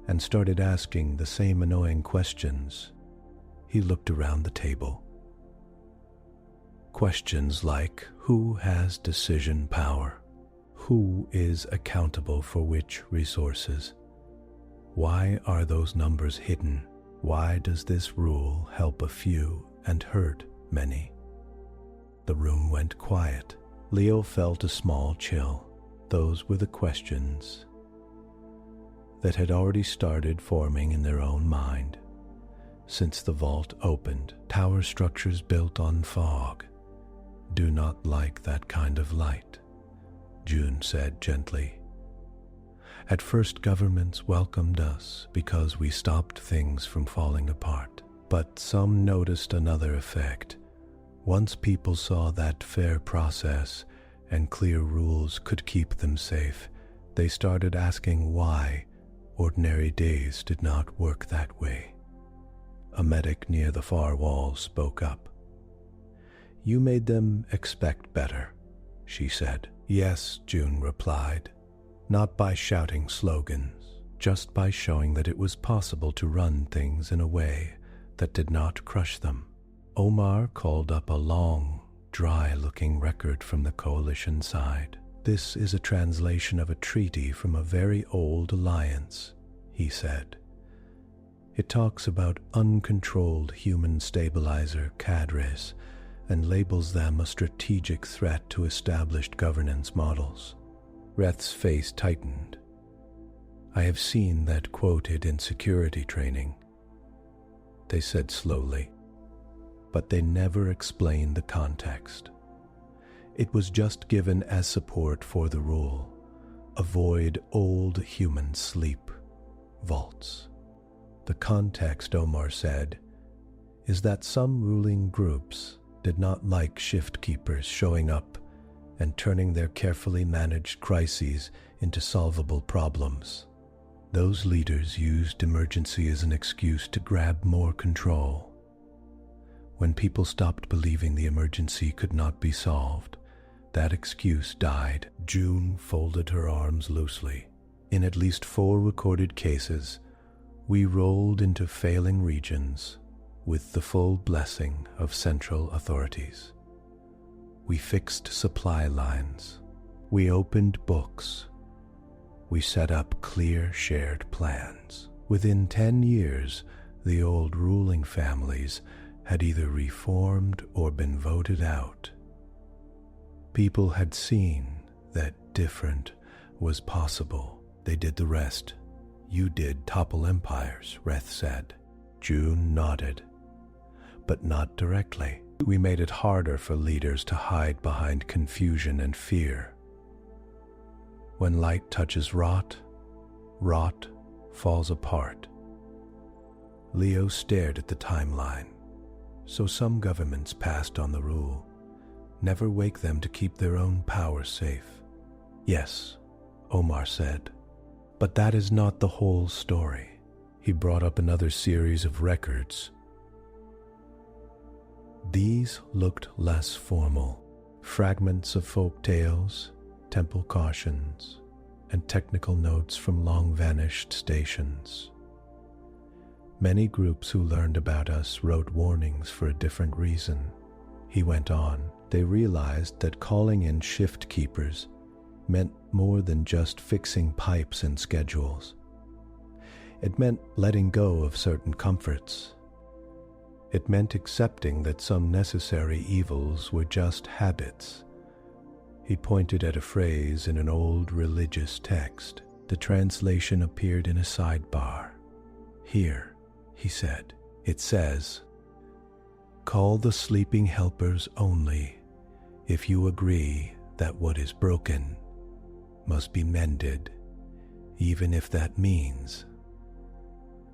and started asking the same annoying questions." He looked around the table. Questions like, who has decision power? Who is accountable for which resources? Why are those numbers hidden? Why does this rule help a few and hurt many? The room went quiet. Leo felt a small chill. Those were the questions that had already started forming in their own mind. Since the vault opened, tower structures built on fog do not like that kind of light, June said gently. At first, governments welcomed us because we stopped things from falling apart. But some noticed another effect. Once people saw that fair process and clear rules could keep them safe, they started asking why ordinary days did not work that way. A medic near the far wall spoke up. You made them expect better, she said. Yes, June replied. Not by shouting slogans, just by showing that it was possible to run things in a way that did not crush them. Omar called up a long, dry-looking record from the coalition side. This is a translation of a treaty from a very old alliance, he said. It talks about uncontrolled human stabilizer cadres and labels them a strategic threat to established governance models. Reth's face tightened. I have seen that quoted in security training, they said slowly, but they never explained the context. It was just given as support for the rule. Avoid old human sleep vaults. The context, Omar said, is that some ruling groups did not like Shiftkeepers showing up and turning their carefully managed crises into solvable problems. Those leaders used emergency as an excuse to grab more control. When people stopped believing the emergency could not be solved, that excuse died. June folded her arms loosely. In at least 4 recorded cases, we rolled into failing regions with the full blessing of central authorities. We fixed supply lines. We opened books. We set up clear shared plans. Within 10 years, the old ruling families had either reformed or been voted out. People had seen that different was possible. They did the rest. You did topple empires, Reth said. June nodded, but not directly. We made it harder for leaders to hide behind confusion and fear. When light touches rot, rot falls apart. Leo stared at the timeline. So some governments passed on the rule. Never wake them to keep their own power safe. Yes, Omar said. But that is not the whole story. He brought up another series of records. These looked less formal. Fragments of folk tales, temple cautions, and technical notes from long-vanished stations. Many groups who learned about us wrote warnings for a different reason. He went on. They realized that calling in Shiftkeepers meant more than just fixing pipes and schedules. It meant letting go of certain comforts. It meant accepting that some necessary evils were just habits. He pointed at a phrase in an old religious text. The translation appeared in a sidebar. Here, he said, it says, call the sleeping helpers only if you agree that what is broken must be mended, even if that means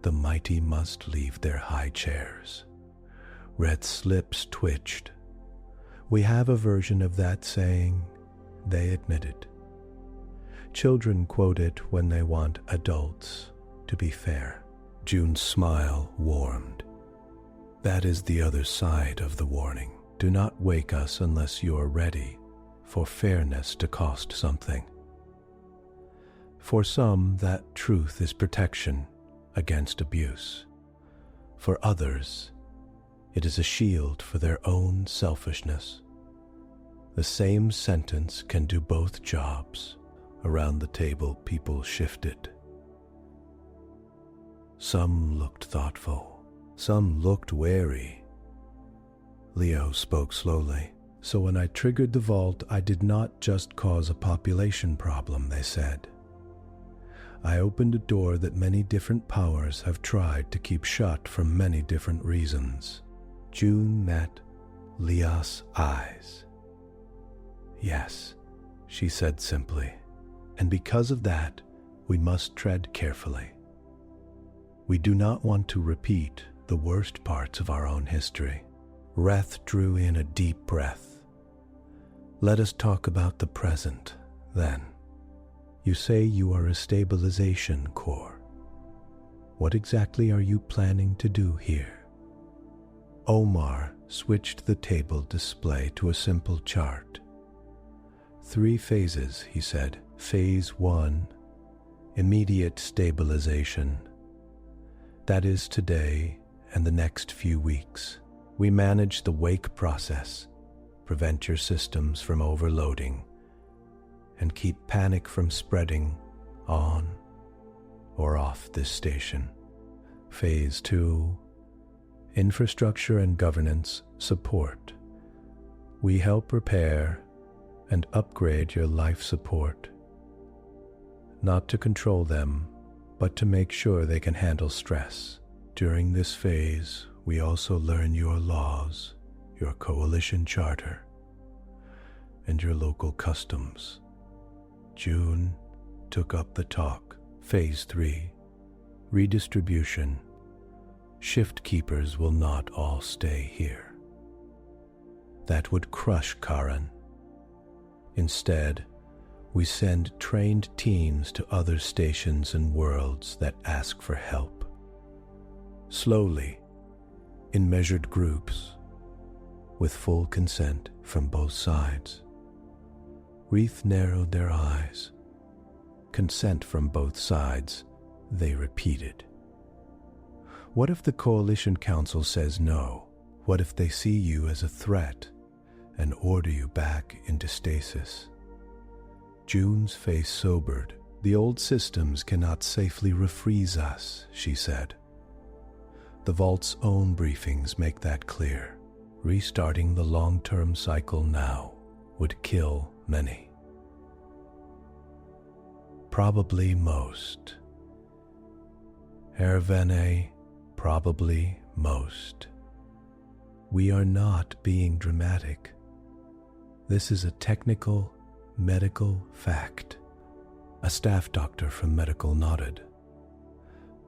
the mighty must leave their high chairs. Reth's lips twitched. We have a version of that saying, they admitted. Children quote it when they want adults to be fair. June's smile warmed. That is the other side of the warning. Do not wake us unless you are ready for fairness to cost something. For some, that truth is protection against abuse. For others, it is a shield for their own selfishness. The same sentence can do both jobs. Around the table, people shifted. Some looked thoughtful, some looked wary. Leo spoke slowly. So when I triggered the vault, I did not just cause a population problem, they said. I opened a door that many different powers have tried to keep shut for many different reasons. June met Leo's eyes. Yes, she said simply, and because of that, we must tread carefully. We do not want to repeat the worst parts of our own history. Reth drew in a deep breath. Let us talk about the present, then. You say you are a stabilization core. What exactly are you planning to do here? Omar switched the table display to a simple chart. 3 phases, he said. Phase 1, immediate stabilization. That is today and the next few weeks. We manage the wake process, prevent your systems from overloading, and keep panic from spreading on or off this station. Phase 2, infrastructure and governance support. We help repair and upgrade your life support, not to control them, but to make sure they can handle stress. During this phase, we also learn your laws, your coalition charter, and your local customs. June took up the talk. Phase 3, redistribution. Shiftkeepers will not all stay here. That would crush Kharon. Instead, we send trained teams to other stations and worlds that ask for help. Slowly, in measured groups, with full consent from both sides. Reith narrowed their eyes. Consent from both sides, they repeated. What if the Coalition Council says no? What if they see you as a threat and order you back into stasis? June's face sobered. The old systems cannot safely refreeze us, she said. The Vault's own briefings make that clear. Restarting the long-term cycle now would kill many. Probably most. Hervene, probably most. We are not being dramatic. This is a technical, medical fact. A staff doctor from medical nodded.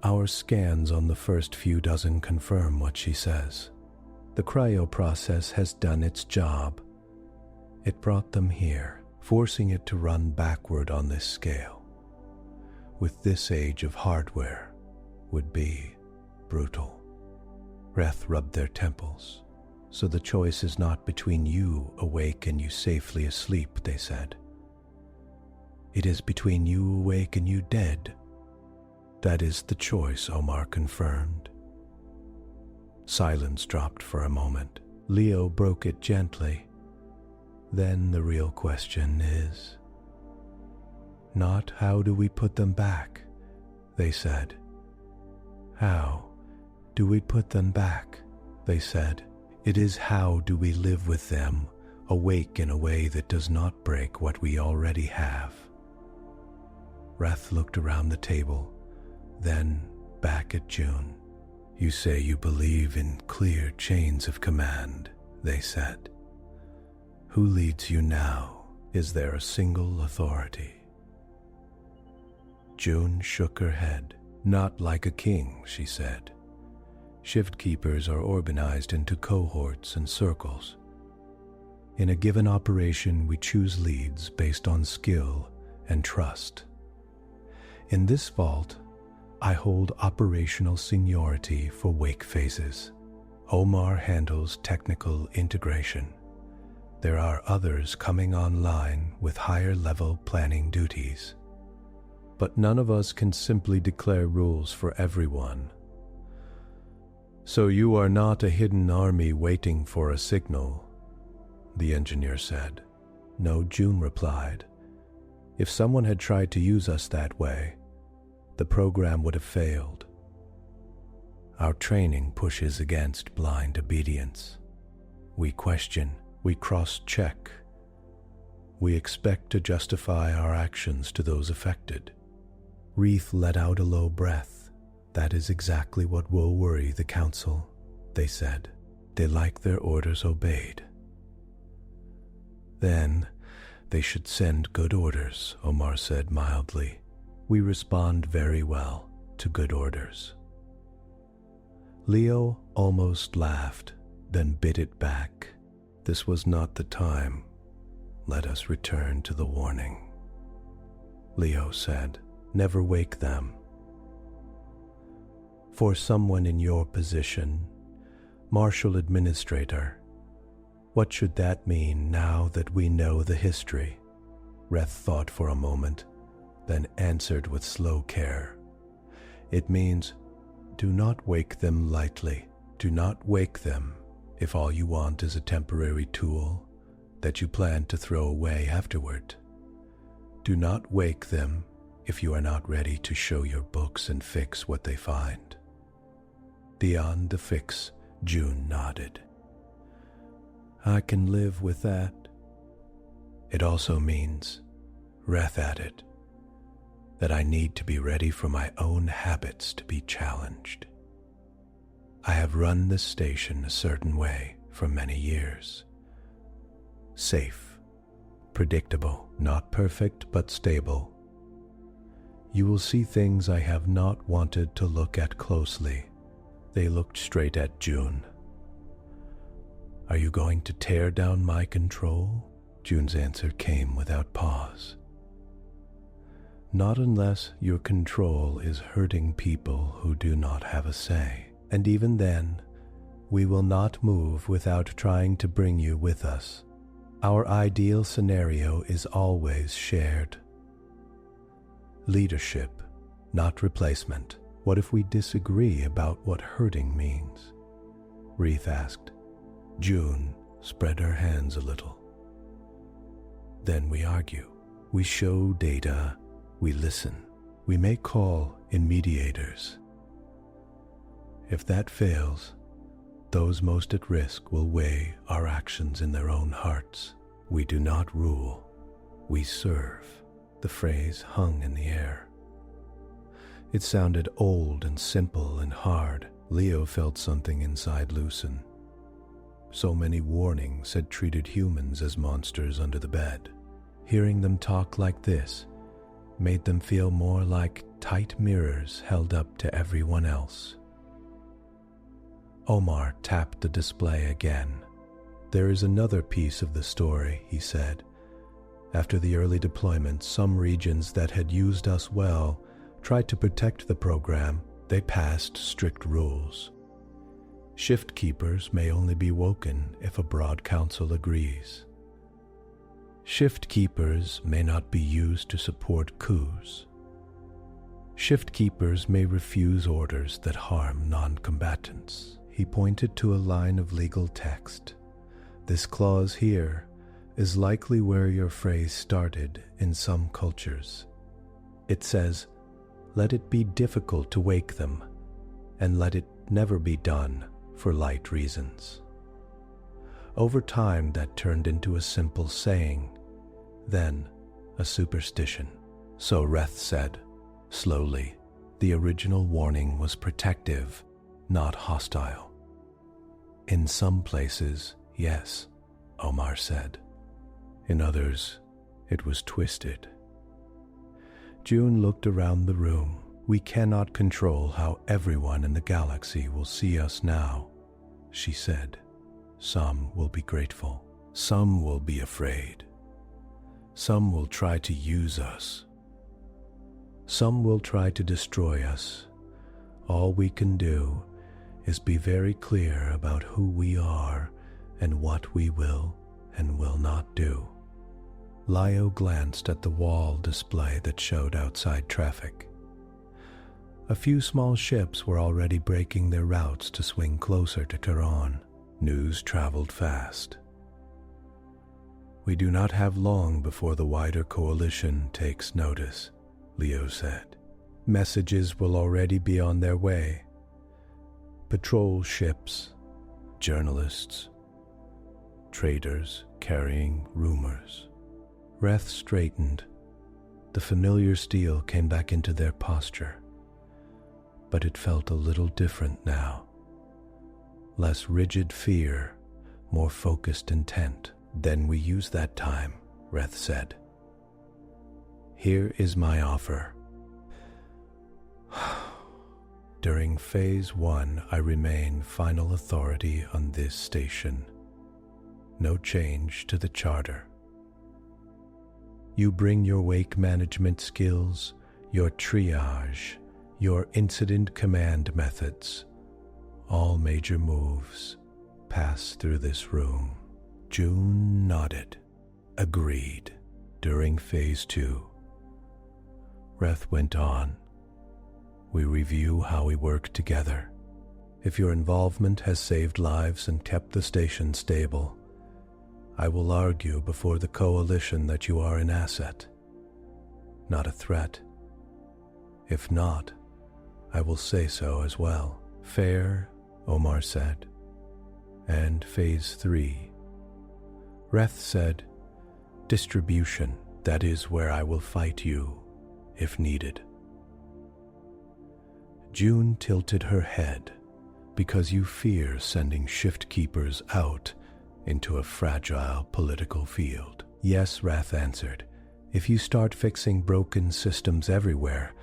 Our scans on the first few dozen confirm what she says. The cryo process has done its job. It brought them here, forcing it to run backward on this scale. With this age of hardware, would be brutal. Reth rubbed their temples. So the choice is not between you awake and you safely asleep, they said. It is between you awake and you dead. That is the choice, Omar confirmed. Silence dropped for a moment. Leo broke it gently. Then the real question is, not how do we put them back, they said. How do we put them back, they said. It is how do we live with them, awake in a way that does not break what we already have. Reth looked around the table, then back at June. You say you believe in clear chains of command, they said. Who leads you now? Is there a single authority? June shook her head. Not like a king, she said. Shiftkeepers are organized into cohorts and circles. In a given operation, we choose leads based on skill and trust. In this vault, I hold operational seniority for wake phases. Omar handles technical integration. There are others coming online with higher level planning duties. But none of us can simply declare rules for everyone. So you are not a hidden army waiting for a signal, the engineer said. No, June replied. If someone had tried to use us that way, the program would have failed. Our training pushes against blind obedience. We question, we cross-check. We expect to justify our actions to those affected. Wreath let out a low breath. That is exactly what will worry the council, they said. They like their orders obeyed. Then, they should send good orders, Omar said mildly. We respond very well to good orders. Leo almost laughed, then bit it back. This was not the time. Let us return to the warning. Leo said, never wake them. For someone in your position, Martial Administrator, what should that mean now that we know the history? Reth thought for a moment, then answered with slow care. It means, do not wake them lightly. Do not wake them if all you want is a temporary tool that you plan to throw away afterward. Do not wake them if you are not ready to show your books and fix what they find. Beyond the fix, June nodded. I can live with that. It also means, Reth added, that I need to be ready for my own habits to be challenged. I have run this station a certain way for many years. Safe, predictable, not perfect but stable. You will see things I have not wanted to look at closely. They looked straight at June. Are you going to tear down my control? June's answer came without pause. Not unless your control is hurting people who do not have a say. And even then, we will not move without trying to bring you with us. Our ideal scenario is always shared. Leadership, not replacement. What if we disagree about what hurting means? Wreath asked. June spread her hands a little. Then we argue. We show data. We listen. We may call in mediators. If that fails, those most at risk will weigh our actions in their own hearts. We do not rule. We serve. The phrase hung in the air. It sounded old and simple and hard. Leo felt something inside loosen. So many warnings had treated humans as monsters under the bed. Hearing them talk like this made them feel more like tight mirrors held up to everyone else. Omar tapped the display again. There is another piece of the story, he said. After the early deployment, some regions that had used us well tried to protect the program. They passed strict rules. Shiftkeepers may only be woken if a broad council agrees. Shiftkeepers may not be used to support coups. Shiftkeepers may refuse orders that harm non-combatants. He pointed to a line of legal text. This clause here is likely where your phrase started in some cultures. It says, let it be difficult to wake them, and let it never be done for light reasons. Over time, that turned into a simple saying, then a superstition. So Reth said, slowly, the original warning was protective, not hostile. In some places, yes, Omar said. In others, it was twisted. June looked around the room. We cannot control how everyone in the galaxy will see us now, she said. Some will be grateful. Some will be afraid. Some will try to use us. Some will try to destroy us. All we can do is be very clear about who we are and what we will and will not do. Lio glanced at the wall display that showed outside traffic. A few small ships were already breaking their routes to swing closer to Kharon. News traveled fast. We do not have long before the wider coalition takes notice, Leo said. Messages will already be on their way. Patrol ships, journalists, traders carrying rumors. Reth straightened. The familiar steel came back into their posture, but it felt a little different now. Less rigid fear, more focused intent. Then we use that time, Reth said. Here is my offer. During Phase 1, I remain final authority on this station. No change to the charter. You bring your wake management skills, your triage, your incident command methods. All major moves pass through this room. June nodded. Agreed. During Phase 2, Reth went on. We review how we work together. If your involvement has saved lives and kept the station stable, I will argue before the Coalition that you are an asset, not a threat. If not, I will say so as well. Fair, Omar said. And Phase 3. Reth said, distribution, that is where I will fight you, if needed. June tilted her head, because you fear sending Shiftkeepers out into a fragile political field. Yes, Reth answered. If you start fixing broken systems everywhere,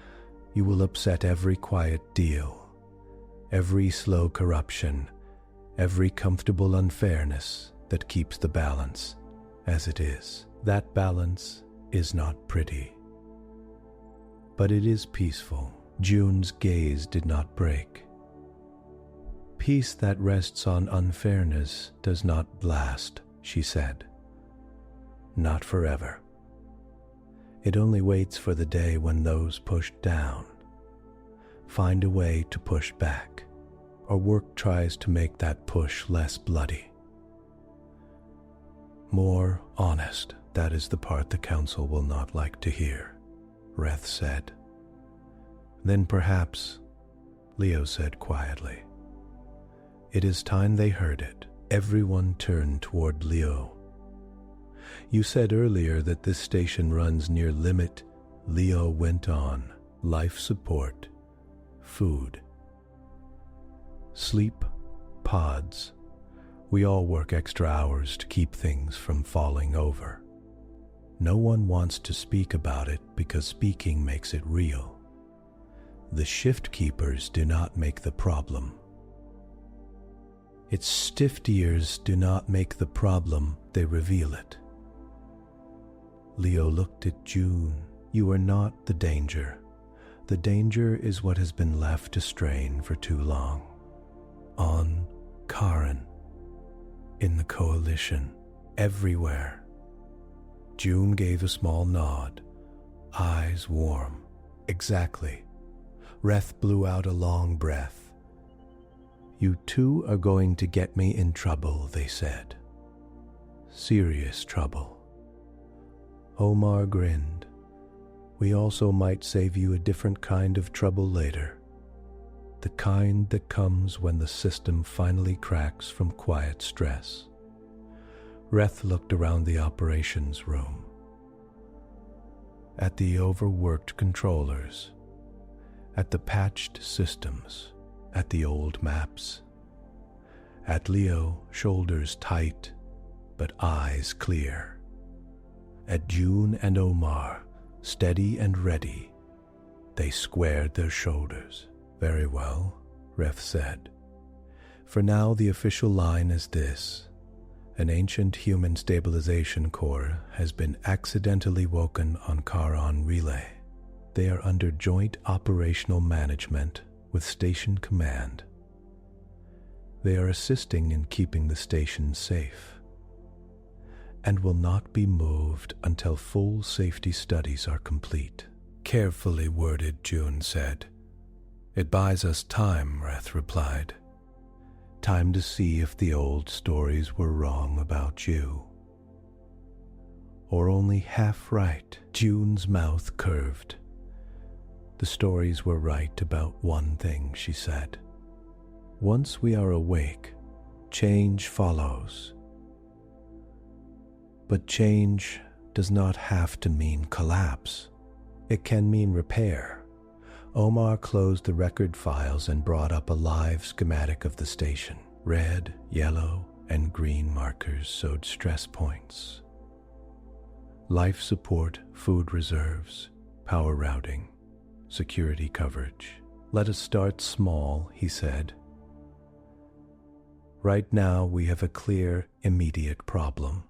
you will upset every quiet deal, every slow corruption, every comfortable unfairness that keeps the balance as it is. That balance is not pretty, but it is peaceful. June's gaze did not break. Peace that rests on unfairness does not last, she said. Not forever. It only waits for the day when those pushed down find a way to push back, or work tries to make that push less bloody. More honest, that is the part the Council will not like to hear, Reth said. Then perhaps, Leo said quietly. It is time they heard it. Everyone turned toward Leo. You said earlier that this station runs near limit, Leo went on. Life support, food, sleep, pods. We all work extra hours to keep things from falling over. No one wants to speak about it because speaking makes it real. The Shiftkeepers do not make the problem. Its Stiftiers do not make the problem, they reveal it. Leo looked at June. You are not the danger. The danger is what has been left to strain for too long. On Kharon, in the Coalition, everywhere. June gave a small nod, eyes warm. Exactly. Reth blew out a long breath. You two are going to get me in trouble, they said. Serious trouble. Omar grinned. We also might save you a different kind of trouble later. The kind that comes when the system finally cracks from quiet stress. Reth looked around the operations room. At the overworked controllers. At the patched systems. At the old maps. At Leo, shoulders tight, but eyes clear. At June and Omar, steady and ready. They squared their shoulders. Very well, Reth said. For now, the official line is this. An ancient human stabilization core has been accidentally woken on Kharon Relay. They are under joint operational management with Station Command. They are assisting in keeping the station safe and will not be moved until full safety studies are complete. Carefully worded, June said. It buys us time, Reth replied. Time to see if the old stories were wrong about you. Or only half right. June's mouth curved. The stories were right about one thing, she said. Once we are awake, change follows. But change does not have to mean collapse. It can mean repair. Omar closed the record files and brought up a live schematic of the station. Red, yellow, and green markers showed stress points. Life support, food reserves, power routing, security coverage. Let us start small, he said. Right now we have a clear, immediate problem.